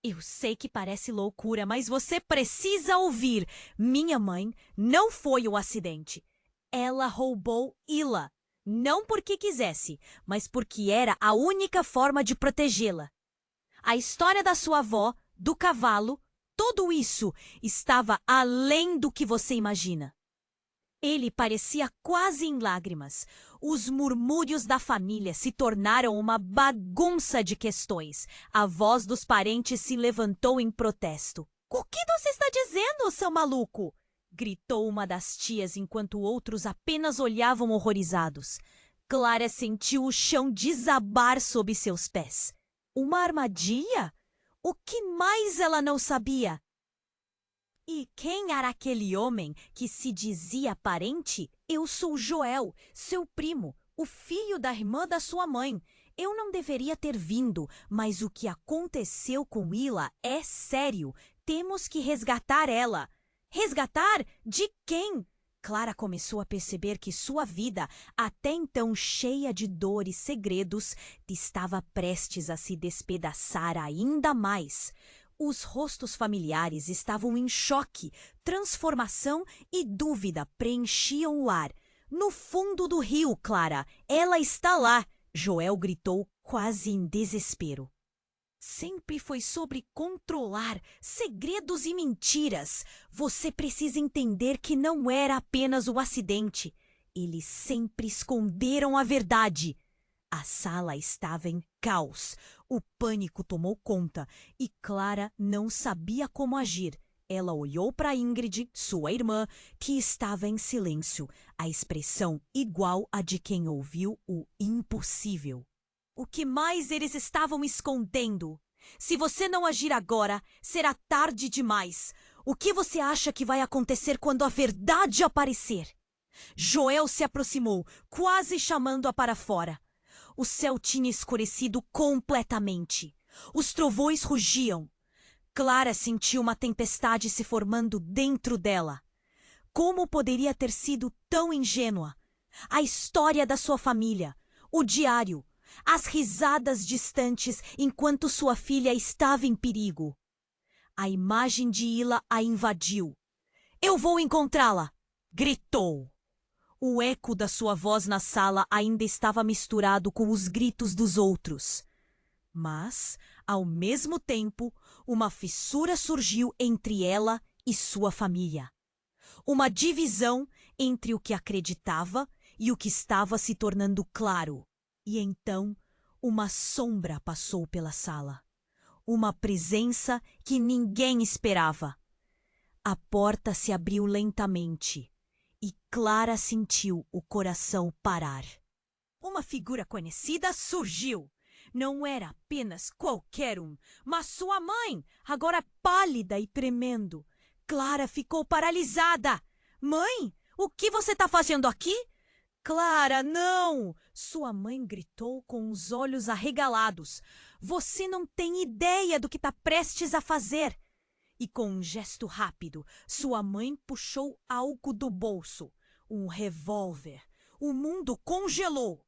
Eu sei que parece loucura, mas você precisa ouvir. Minha mãe não foi o acidente. Ela roubou Ila. Não porque quisesse, mas porque era a única forma de protegê-la. A história da sua avó, do cavalo, tudo isso estava além do que você imagina. Ele parecia quase em lágrimas. Os murmúrios da família se tornaram uma bagunça de questões. A voz dos parentes se levantou em protesto. O que você está dizendo, seu maluco? Gritou uma das tias enquanto outros apenas olhavam horrorizados. Clara sentiu o chão desabar sob seus pés. Uma armadilha? O que mais ela não sabia? E quem era aquele homem que se dizia parente? Eu sou Joel, seu primo, o filho da irmã da sua mãe. Eu não deveria ter vindo, mas o que aconteceu com Ila é sério. Temos que resgatar ela. Resgatar? De quem? Clara começou a perceber que sua vida, até então cheia de dor e segredos, estava prestes a se despedaçar ainda mais. Os rostos familiares estavam em choque, transformação e dúvida preenchiam o ar. No fundo do rio, Clara, ela está lá! Joel gritou, quase em desespero. Sempre foi sobre controlar segredos e mentiras. Você precisa entender que não era apenas o acidente. Eles sempre esconderam a verdade. A sala estava em caos. O pânico tomou conta e Clara não sabia como agir. Ela olhou para Ingrid, sua irmã, que estava em silêncio, a expressão igual à de quem ouviu o impossível. O que mais eles estavam escondendo? Se você não agir agora, será tarde demais. O que você acha que vai acontecer quando a verdade aparecer? Joel se aproximou, quase chamando-a para fora. O céu tinha escurecido completamente. Os trovões rugiam. Clara sentiu uma tempestade se formando dentro dela. Como poderia ter sido tão ingênua? A história da sua família, o diário, as risadas distantes enquanto sua filha estava em perigo. A imagem de Ila a invadiu. "Eu vou encontrá-la!" gritou. O eco da sua voz na sala ainda estava misturado com os gritos dos outros. Mas, ao mesmo tempo, uma fissura surgiu entre ela e sua família. Uma divisão entre o que acreditava e o que estava se tornando claro. E então, uma sombra passou pela sala. Uma presença que ninguém esperava. A porta se abriu lentamente e Clara sentiu o coração parar. Uma figura conhecida surgiu. Não era apenas qualquer um, mas sua mãe, agora pálida e tremendo. Clara ficou paralisada. "Mãe, o que você está fazendo aqui?" "Clara, não!" Sua mãe gritou com os olhos arregalados. "Você não tem ideia do que está prestes a fazer!" E com um gesto rápido, sua mãe puxou algo do bolso. Um revólver. O mundo congelou.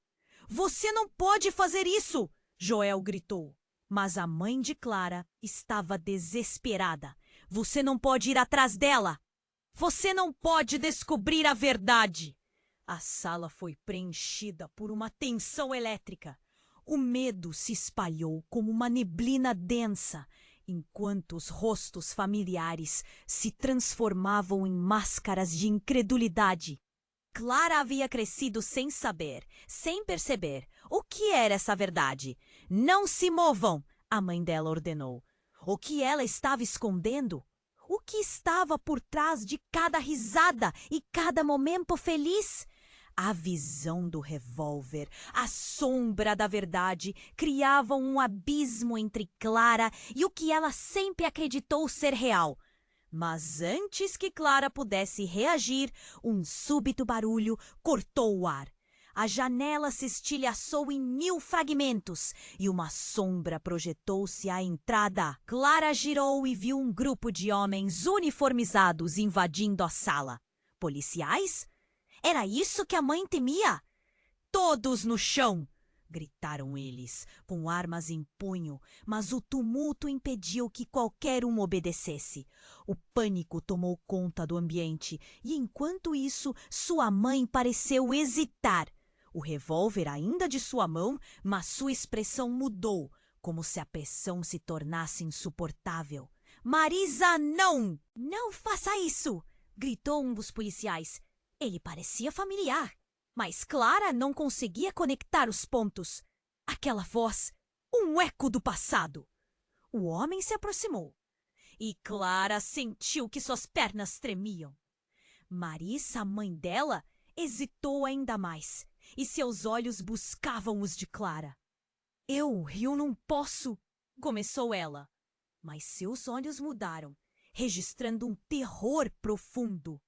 "Você não pode fazer isso!" Joel gritou. Mas a mãe de Clara estava desesperada. "Você não pode ir atrás dela! Você não pode descobrir a verdade!" A sala foi preenchida por uma tensão elétrica. O medo se espalhou como uma neblina densa, enquanto os rostos familiares se transformavam em máscaras de incredulidade. Clara havia crescido sem saber, sem perceber. O que era essa verdade? "Não se movam!" a mãe dela ordenou. O que ela estava escondendo? O que estava por trás de cada risada e cada momento feliz? A visão do revólver, a sombra da verdade, criavam um abismo entre Clara e o que ela sempre acreditou ser real. Mas antes que Clara pudesse reagir, um súbito barulho cortou o ar. A janela se estilhaçou em 1000 fragmentos e uma sombra projetou-se à entrada. Clara girou e viu um grupo de homens uniformizados invadindo a sala. Policiais? Era isso que a mãe temia? "Todos no chão!" gritaram eles, com armas em punho, mas o tumulto impediu que qualquer um obedecesse. O pânico tomou conta do ambiente e, enquanto isso, sua mãe pareceu hesitar. O revólver ainda de sua mão, mas sua expressão mudou, como se a pressão se tornasse insuportável. "Marisa, não! Não faça isso!" gritou um dos policiais. Ele parecia familiar, mas Clara não conseguia conectar os pontos. Aquela voz, um eco do passado. O homem se aproximou e Clara sentiu que suas pernas tremiam. Marisa, a mãe dela, hesitou ainda mais e seus olhos buscavam os de Clara. Eu não posso, começou ela, mas seus olhos mudaram, registrando um terror profundo.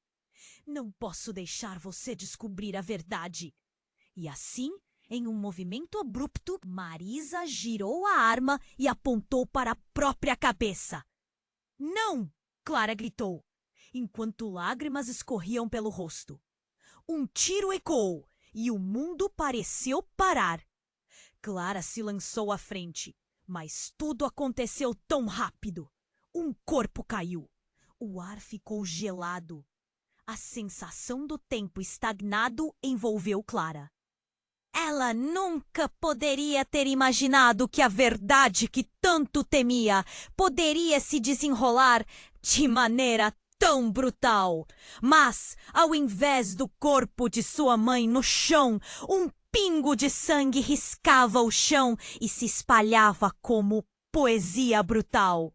"Não posso deixar você descobrir a verdade." E assim, em um movimento abrupto, Marisa girou a arma e apontou para a própria cabeça. "Não!" Clara gritou, enquanto lágrimas escorriam pelo rosto. Um tiro ecoou e o mundo pareceu parar. Clara se lançou à frente, mas tudo aconteceu tão rápido. Um corpo caiu. O ar ficou gelado. A sensação do tempo estagnado envolveu Clara. Ela nunca poderia ter imaginado que a verdade que tanto temia poderia se desenrolar de maneira tão brutal. Mas, ao invés do corpo de sua mãe no chão, um pingo de sangue riscava o chão e se espalhava como poesia brutal.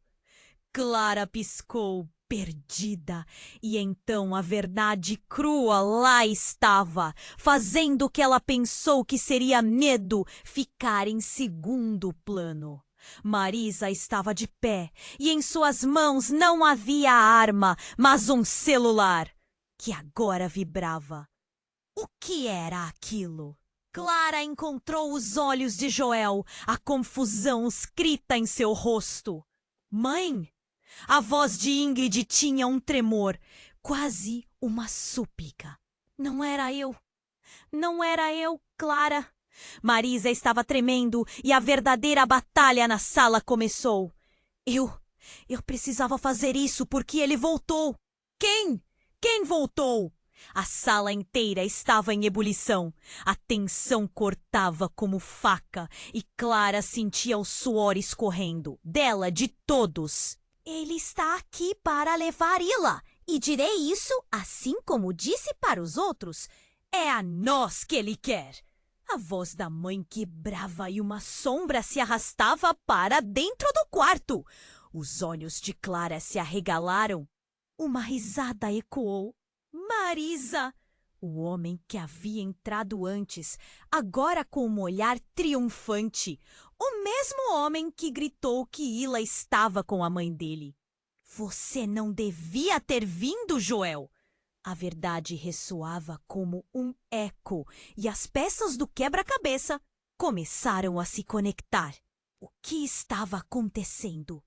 Clara piscou, perdida, e então a verdade crua lá estava, fazendo o que ela pensou que seria medo ficar em segundo plano. Marisa estava de pé, e em suas mãos não havia arma, mas um celular, que agora vibrava. O que era aquilo? Clara encontrou os olhos de Joel, a confusão escrita em seu rosto. Mãe! A voz de Ingrid tinha um tremor, quase uma súplica. Não era eu. Não era eu, Clara. Marisa estava tremendo e a verdadeira batalha na sala começou. Eu precisava fazer isso porque ele voltou. Quem? Quem voltou? A sala inteira estava em ebulição. A tensão cortava como faca e Clara sentia o suor escorrendo, dela, de todos. Ele está aqui para levar Ila, e direi isso assim como disse para os outros. É a nós que ele quer. A voz da mãe quebrava e uma sombra se arrastava para dentro do quarto. Os olhos de Clara se arregalaram. Uma risada ecoou. Marisa! O homem que havia entrado antes, agora com um olhar triunfante. O mesmo homem que gritou que Ila estava com a mãe dele. Você não devia ter vindo, Joel! A verdade ressoava como um eco e as peças do quebra-cabeça começaram a se conectar. O que estava acontecendo?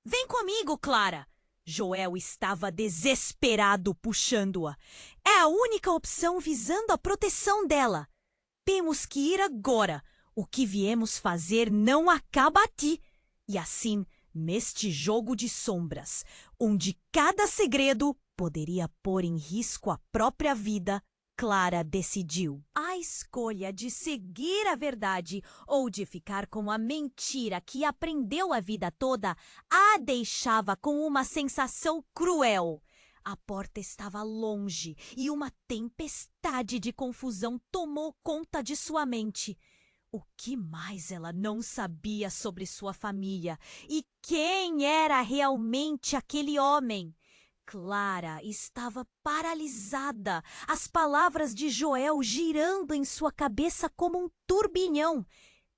Vem comigo, Clara! Joel estava desesperado puxando-a. É a única opção visando a proteção dela. Temos que ir agora. O que viemos fazer não acaba aqui. E assim, neste jogo de sombras, onde cada segredo poderia pôr em risco a própria vida, Clara decidiu. A escolha de seguir a verdade ou de ficar com a mentira que aprendeu a vida toda a deixava com uma sensação cruel. A porta estava longe e uma tempestade de confusão tomou conta de sua mente. O que mais ela não sabia sobre sua família e quem era realmente aquele homem? Clara estava paralisada, as palavras de Joel girando em sua cabeça como um turbilhão.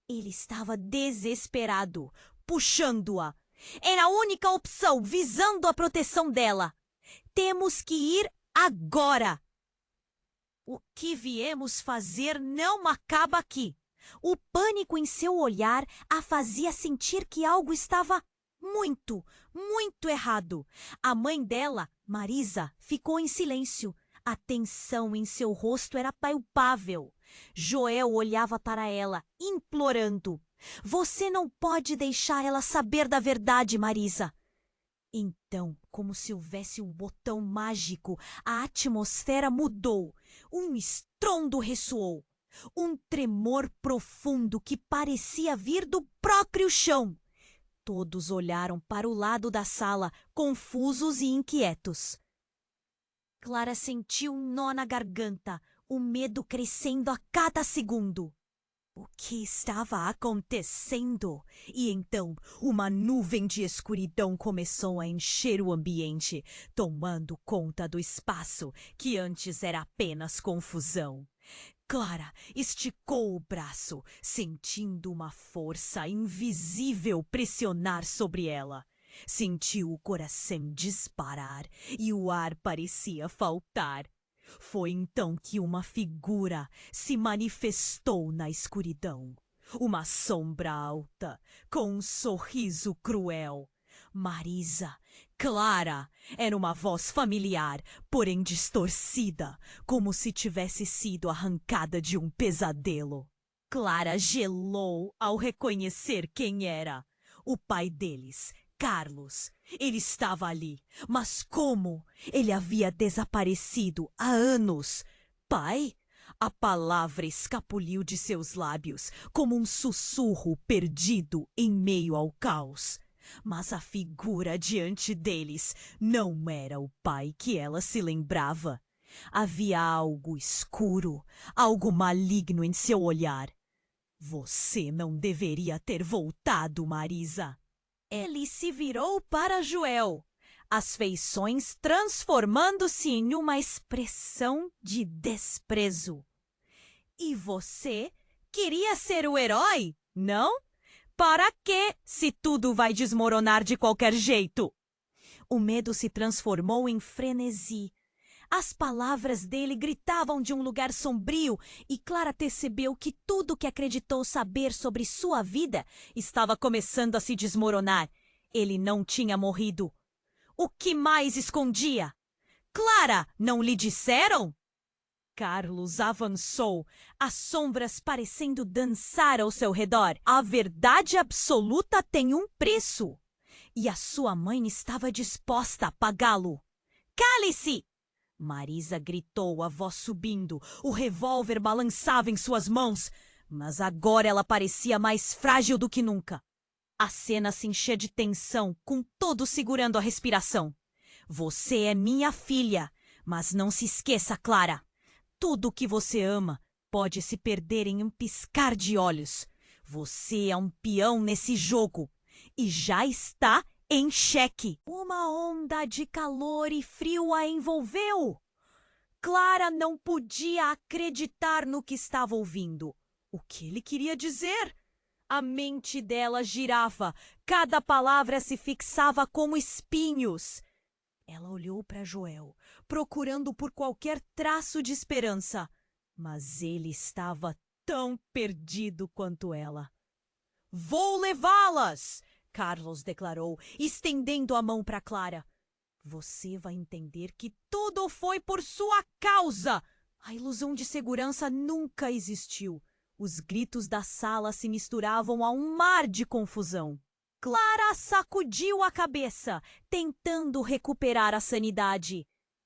Ele estava desesperado, puxando-a. Era a única opção, visando a proteção dela. Temos que ir agora. O que viemos fazer não acaba aqui. O pânico em seu olhar a fazia sentir que algo estava muito errado. A mãe dela, Marisa, ficou em silêncio. A tensão em seu rosto era palpável. Joel olhava para ela, implorando. Você não pode deixar ela saber da verdade, Marisa. Então, como se houvesse um botão mágico, a atmosfera mudou. Um estrondo ressoou. Um tremor profundo que parecia vir do próprio chão. Todos olharam para o lado da sala, confusos e inquietos. Clara sentiu um nó na garganta, o medo crescendo a cada segundo. O que estava acontecendo? E então, uma nuvem de escuridão começou a encher o ambiente, tomando conta do espaço que antes era apenas confusão. Clara esticou o braço, sentindo uma força invisível pressionar sobre ela. Sentiu o coração disparar e o ar parecia faltar. Foi então que uma figura se manifestou na escuridão. Uma sombra alta, com um sorriso cruel. Marisa, Clara, era uma voz familiar, porém distorcida, como se tivesse sido arrancada de um pesadelo. Clara gelou ao reconhecer quem era. O pai deles, Carlos. Ele estava ali, mas como? Ele havia desaparecido há anos. Pai? A palavra escapuliu de seus lábios como um sussurro perdido em meio ao caos. Mas a figura diante deles não era o pai que ela se lembrava. Havia algo escuro, algo maligno em seu olhar. Você não deveria ter voltado, Marisa. Ele se virou para Joel, as feições transformando-se em uma expressão de desprezo. E você queria ser o herói, não? Para quê, se tudo vai desmoronar de qualquer jeito? O medo se transformou em frenesi. As palavras dele gritavam de um lugar sombrio e Clara percebeu que tudo que acreditou saber sobre sua vida estava começando a se desmoronar. Ele não tinha morrido. O que mais escondia? Clara, não lhe disseram? Carlos avançou, as sombras parecendo dançar ao seu redor. A verdade absoluta tem um preço. E a sua mãe estava disposta a pagá-lo. Cale-se! Marisa gritou, a voz subindo. O revólver balançava em suas mãos, mas agora ela parecia mais frágil do que nunca. A cena se enchia de tensão, com todos segurando a respiração. Você é minha filha, mas não se esqueça, Clara. Tudo o que você ama pode se perder em um piscar de olhos. Você é um peão nesse jogo e já está em xeque. Uma onda de calor e frio a envolveu. Clara não podia acreditar no que estava ouvindo. O que ele queria dizer? A mente dela girava, cada palavra se fixava como espinhos. Ela olhou para Joel, procurando por qualquer traço de esperança, mas ele estava tão perdido quanto ela. Vou levá-las! Carlos declarou, estendendo a mão para Clara. Você vai entender que tudo foi por sua causa! A ilusão de segurança nunca existiu. Os gritos da sala se misturavam a um mar de confusão. Clara sacudiu a cabeça, tentando recuperar a sanidade.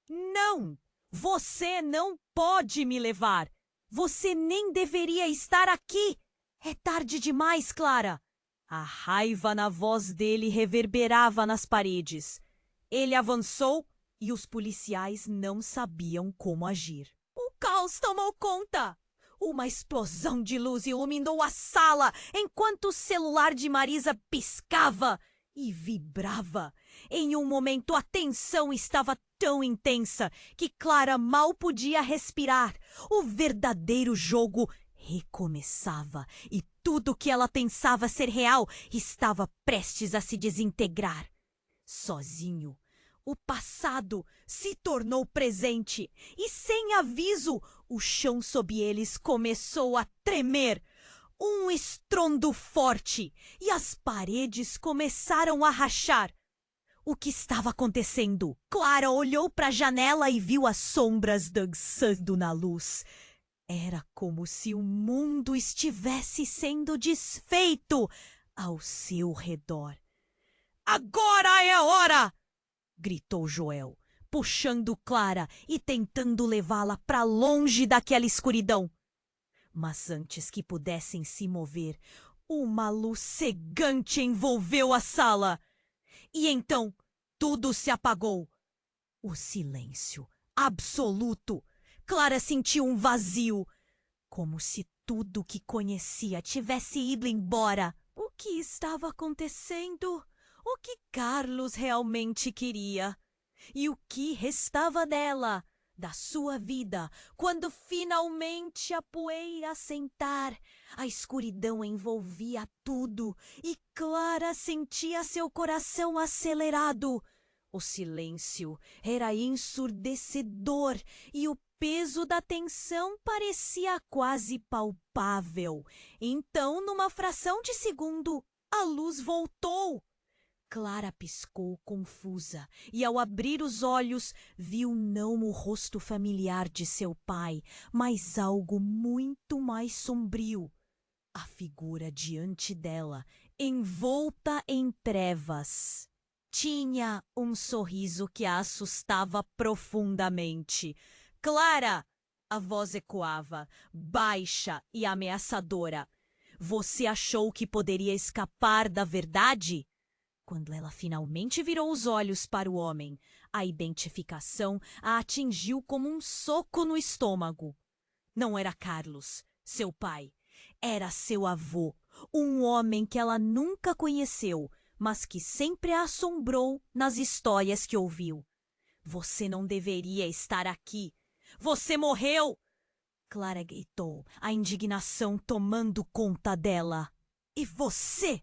Não! Você não pode me levar! Você nem deveria estar aqui! É tarde demais, Clara! A raiva na voz dele reverberava nas paredes. Ele avançou e os policiais não sabiam como agir. O caos tomou conta! Uma explosão de luz iluminou a sala enquanto o celular de Marisa piscava e vibrava. Em um momento, a tensão estava tão intensa que Clara mal podia respirar. O verdadeiro jogo recomeçava e tudo que ela pensava ser real estava prestes a se desintegrar. Sozinho, o passado se tornou presente e, sem aviso, o chão sob eles começou a tremer. Um estrondo forte e as paredes começaram a rachar. O que estava acontecendo? Clara olhou para a janela e viu as sombras dançando na luz. Era como se o mundo estivesse sendo desfeito ao seu redor. Agora é a hora! Gritou Joel, puxando Clara e tentando levá-la para longe daquela escuridão. Mas antes que pudessem se mover, uma luz cegante envolveu a sala. E então tudo se apagou. O silêncio absoluto. Clara sentiu um vazio, como se tudo que conhecia tivesse ido embora. O que estava acontecendo? O que Carlos realmente queria? E o que restava dela, da sua vida, quando finalmente a poeira assentar? A escuridão envolvia tudo e Clara sentia seu coração acelerado. O silêncio era ensurdecedor e o peso da tensão parecia quase palpável. Então, numa fração de segundo, a luz voltou. Clara piscou confusa e, ao abrir os olhos, viu não o rosto familiar de seu pai, mas algo muito mais sombrio. A figura diante dela, envolta em trevas. tinha um sorriso que a assustava profundamente. Clara! A voz ecoava, baixa e ameaçadora. Você achou que poderia escapar da verdade? Quando ela finalmente virou os olhos para o homem, a identificação a atingiu como um soco no estômago. Não era Carlos, seu pai. Era seu avô, um homem que ela nunca conheceu, mas que sempre a assombrou nas histórias que ouviu. Você não deveria estar aqui. Você morreu! Clara gritou, a indignação tomando conta dela. E você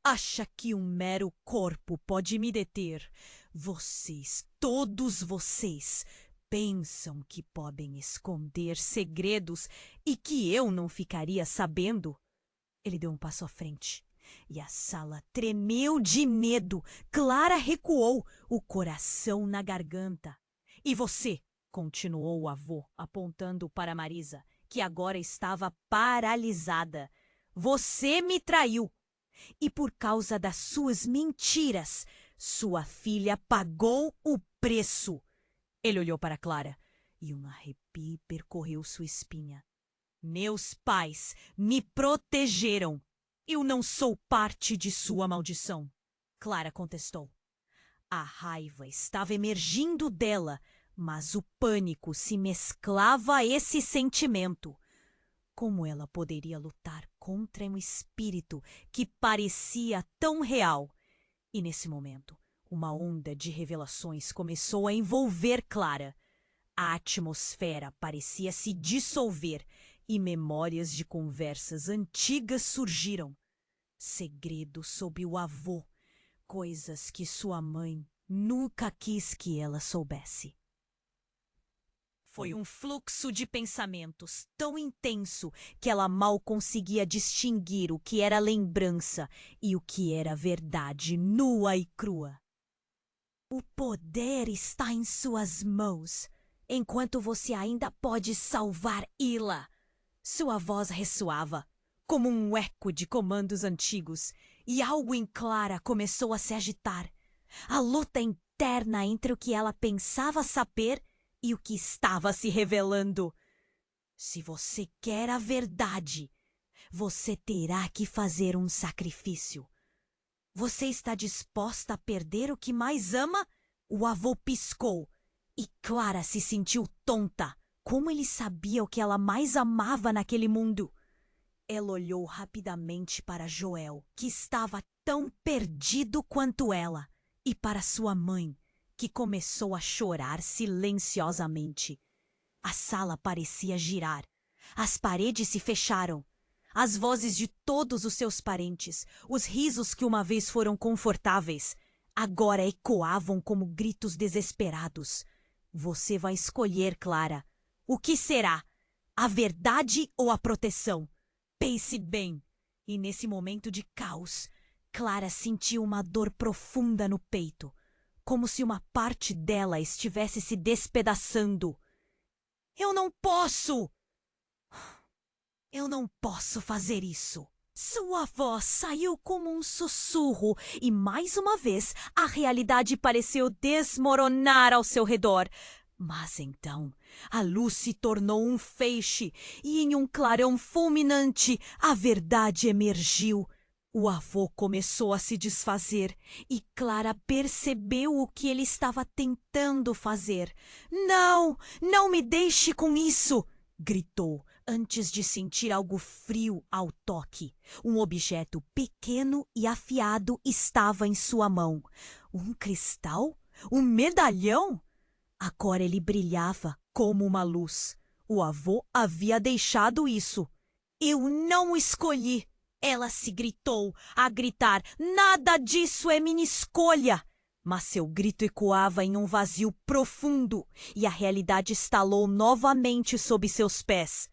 acha que um mero corpo pode me deter? Vocês, todos vocês, pensam que podem esconder segredos e que eu não ficaria sabendo? Ele deu um passo à frente e a sala tremeu de medo. Clara recuou, o coração na garganta. E você? Continuou o avô, apontando para Marisa, que agora estava paralisada. Você me traiu. E por causa das suas mentiras, sua filha pagou o preço. Ele olhou para Clara e um arrepio percorreu sua espinha. Meus pais me protegeram. Eu não sou parte de sua maldição. Clara contestou. A raiva estava emergindo dela, mas o pânico se mesclava a esse sentimento. Como ela poderia lutar contra um espírito que parecia tão real? E nesse momento, uma onda de revelações começou a envolver Clara. A atmosfera parecia se dissolver e memórias de conversas antigas surgiram. Segredos sobre o avô, coisas que sua mãe nunca quis que ela soubesse. Foi um fluxo de pensamentos tão intenso que ela mal conseguia distinguir o que era lembrança e o que era verdade nua e crua. O poder está em suas mãos, enquanto você ainda pode salvar Ila. Sua voz ressoava, como um eco de comandos antigos, e algo em Clara começou a se agitar. A luta interna entre o que ela pensava saber e o que estava se revelando. Se você quer a verdade, você terá que fazer um sacrifício. Você está disposta a perder o que mais ama? O avô piscou e Clara se sentiu tonta. Como ele sabia o que ela mais amava naquele mundo? Ela olhou rapidamente para Joel, que estava tão perdido quanto ela, e para sua mãe, que começou a chorar silenciosamente. A sala parecia girar. As paredes se fecharam. As vozes de todos os seus parentes, os risos que uma vez foram confortáveis, agora ecoavam como gritos desesperados. Você vai escolher, Clara. O que será? A verdade ou a proteção? Pense bem. E nesse momento de caos, Clara sentiu uma dor profunda no peito, como se uma parte dela estivesse se despedaçando. Eu não posso! Eu não posso fazer isso. Sua voz saiu como um sussurro e, mais uma vez, a realidade pareceu desmoronar ao seu redor. Mas então, a luz se tornou um feixe e, em um clarão fulminante, a verdade emergiu. O avô começou a se desfazer e Clara percebeu o que ele estava tentando fazer. Não, não me deixe com isso! Gritou, antes de sentir algo frio ao toque. Um objeto pequeno e afiado estava em sua mão. Um cristal? Um medalhão? Agora ele brilhava como uma luz. O avô havia deixado isso. Eu não o escolhi! Ela se gritou, a gritar, nada disso é minha escolha! Mas seu grito ecoava em um vazio profundo e a realidade estalou novamente sob seus pés.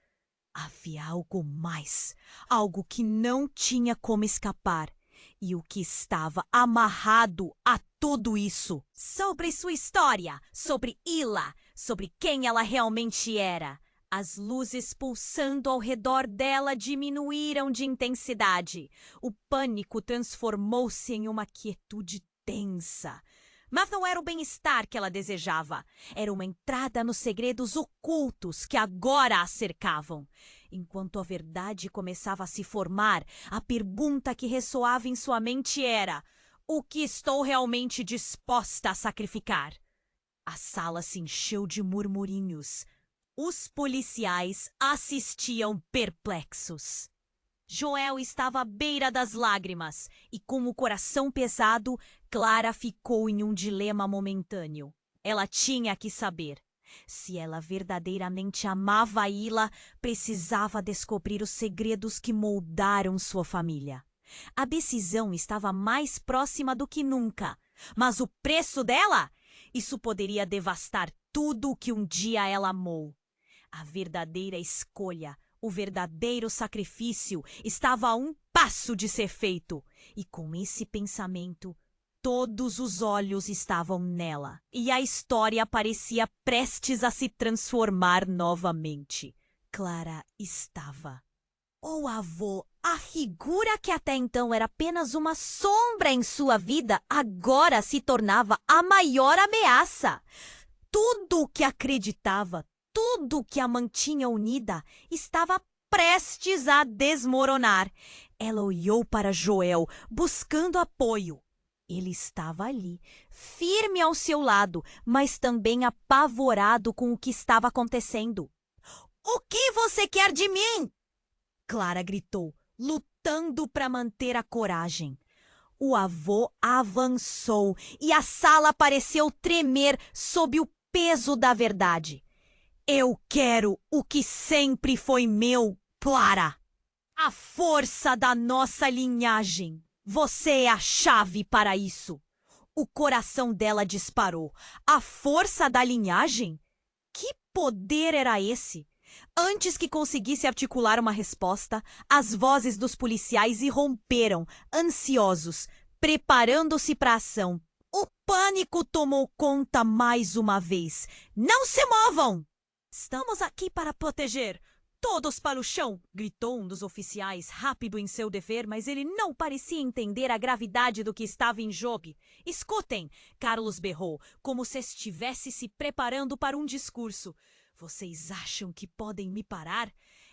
Havia algo mais, algo que não tinha como escapar e o que estava amarrado a tudo isso. Sobre sua história, sobre Ila, sobre quem ela realmente era. As luzes pulsando ao redor dela diminuíram de intensidade. O pânico transformou-se em uma quietude tensa. Mas não era o bem-estar que ela desejava. Era uma entrada nos segredos ocultos que agora a cercavam. Enquanto a verdade começava a se formar, a pergunta que ressoava em sua mente era: o que estou realmente disposta a sacrificar? A sala se encheu de murmurinhos. Os policiais assistiam perplexos. Joel estava à beira das lágrimas e, com o coração pesado, Clara ficou em um dilema momentâneo. Ela tinha que saber. Se ela verdadeiramente amava Ila, precisava descobrir os segredos que moldaram sua família. A decisão estava mais próxima do que nunca. Mas o preço dela? Isso poderia devastar tudo o que um dia ela amou. A verdadeira escolha, o verdadeiro sacrifício estava a um passo de ser feito. E com esse pensamento, todos os olhos estavam nela. E a história parecia prestes a se transformar novamente. Clara estava. O avô, a figura que até então era apenas uma sombra em sua vida, agora se tornava a maior ameaça. Tudo o que acreditava, tudo que a mantinha unida, estava prestes a desmoronar. Ela olhou para Joel, buscando apoio. Ele estava ali, firme ao seu lado, mas também apavorado com o que estava acontecendo. "O que você quer de mim?" Clara gritou, lutando para manter a coragem. O avô avançou e a sala pareceu tremer sob o peso da verdade. "Eu quero o que sempre foi meu, Clara. A força da nossa linhagem. Você é a chave para isso." O coração dela disparou. A força da linhagem? Que poder era esse? Antes que conseguisse articular uma resposta, as vozes dos policiais irromperam, ansiosos, preparando-se para a ação. O pânico tomou conta mais uma vez. "Não se movam! Estamos aqui para proteger. Todos para o chão!" gritou um dos oficiais, rápido em seu dever, mas ele não parecia entender a gravidade do que estava em jogo. "Escutem!" Carlos berrou, como se estivesse se preparando para um discurso. "Vocês acham que podem me parar?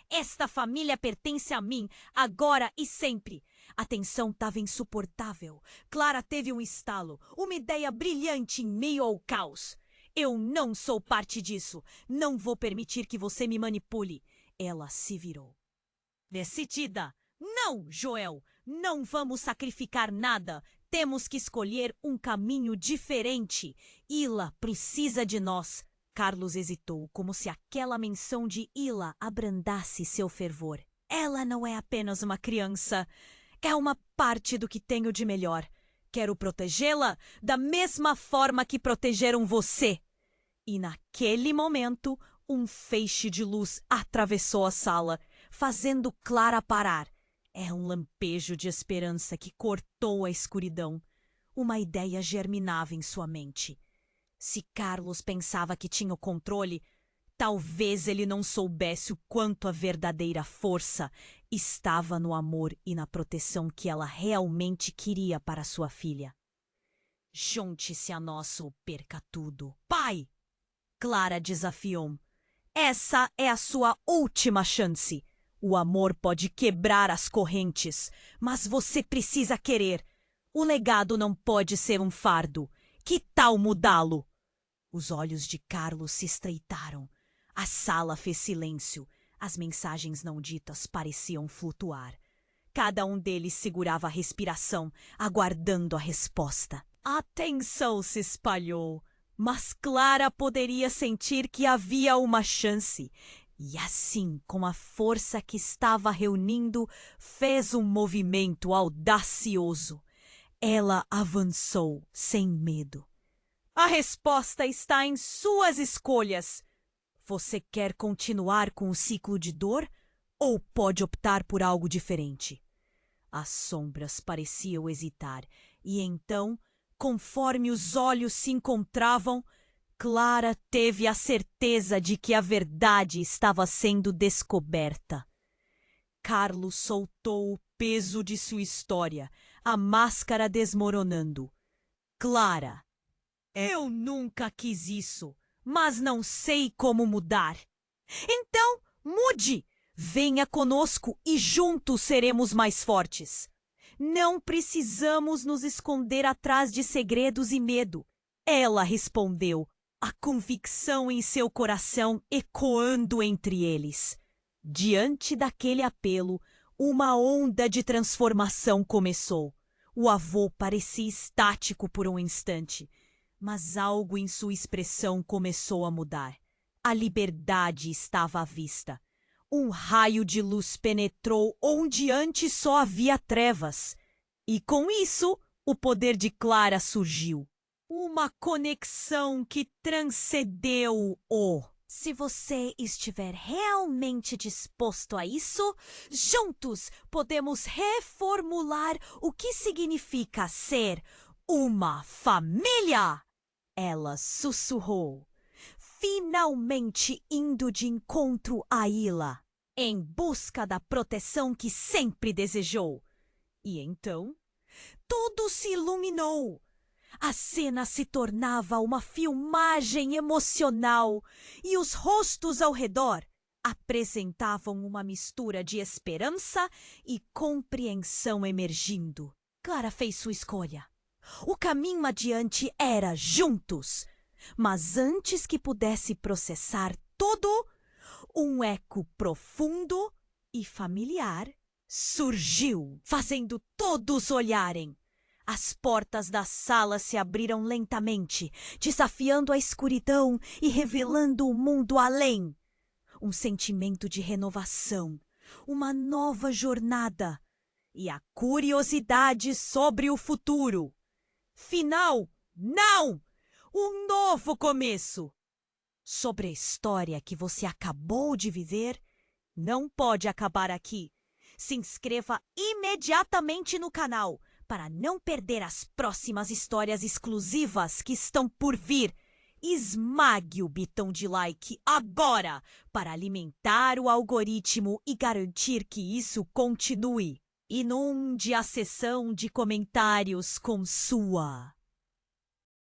Esta família pertence a mim, agora e sempre." A tensão estava insuportável. Clara teve um estalo, uma ideia brilhante em meio ao caos. "Eu não sou parte disso. Não vou permitir que você me manipule." Ela se virou. "Decidida. Não, Joel. Não vamos sacrificar nada. Temos que escolher um caminho diferente. Ila precisa de nós." Carlos hesitou, como se aquela menção de Ila abrandasse seu fervor. "Ela não é apenas uma criança. É uma parte do que tenho de melhor. Quero protegê-la da mesma forma que protegeram você." E naquele momento, um feixe de luz atravessou a sala, fazendo Clara parar. Era um lampejo de esperança que cortou a escuridão. Uma ideia germinava em sua mente. Se Carlos pensava que tinha o controle, talvez ele não soubesse o quanto a verdadeira força estava no amor e na proteção que ela realmente queria para sua filha. "Junte-se a nós ou perca tudo." "Pai!" Clara desafiou. "Essa é a sua última chance. O amor pode quebrar as correntes, mas você precisa querer. O legado não pode ser um fardo. Que tal mudá-lo?" Os olhos de Carlos se estreitaram. A sala fez silêncio. As mensagens não ditas pareciam flutuar. Cada um deles segurava a respiração, aguardando a resposta. A tensão se espalhou, mas Clara poderia sentir que havia uma chance. E assim, com a força que estava reunindo, fez um movimento audacioso. Ela avançou sem medo. "A resposta está em suas escolhas. Você quer continuar com o ciclo de dor ou pode optar por algo diferente?" As sombras pareciam hesitar e então, conforme os olhos se encontravam, Clara teve a certeza de que a verdade estava sendo descoberta. Carlos soltou o peso de sua história, a máscara desmoronando. Clara: eu nunca quis isso, mas não sei como mudar. Então, mude! Venha conosco e juntos seremos mais fortes. Não precisamos nos esconder atrás de segredos e medo. Ela respondeu, a convicção em seu coração ecoando entre eles. Diante daquele apelo, uma onda de transformação começou. O avô parecia estático por um instante, mas algo em sua expressão começou a mudar. A liberdade estava à vista. Um raio de luz penetrou onde antes só havia trevas. E com isso, o poder de Clara surgiu. Uma conexão que transcendeu o. Se você estiver realmente disposto a isso, juntos podemos reformular o que significa ser uma família. Ela sussurrou, finalmente indo de encontro a Ila, em busca da proteção que sempre desejou. E então, tudo se iluminou. A cena se tornava uma filmagem emocional e os rostos ao redor apresentavam uma mistura de esperança e compreensão emergindo. Clara fez sua escolha. O caminho adiante era juntos. Mas antes que pudesse processar tudo, um eco profundo e familiar surgiu, fazendo todos olharem. As portas da sala se abriram lentamente, desafiando a escuridão e revelando o mundo além. Um sentimento de renovação, uma nova jornada e a curiosidade sobre o futuro. Final, não! Um novo começo! Sobre a história que você acabou de viver, não pode acabar aqui. Se inscreva imediatamente no canal para não perder as próximas histórias exclusivas que estão por vir. Esmague o botão de like agora para alimentar o algoritmo e garantir que isso continue. Inunde a seção de comentários com sua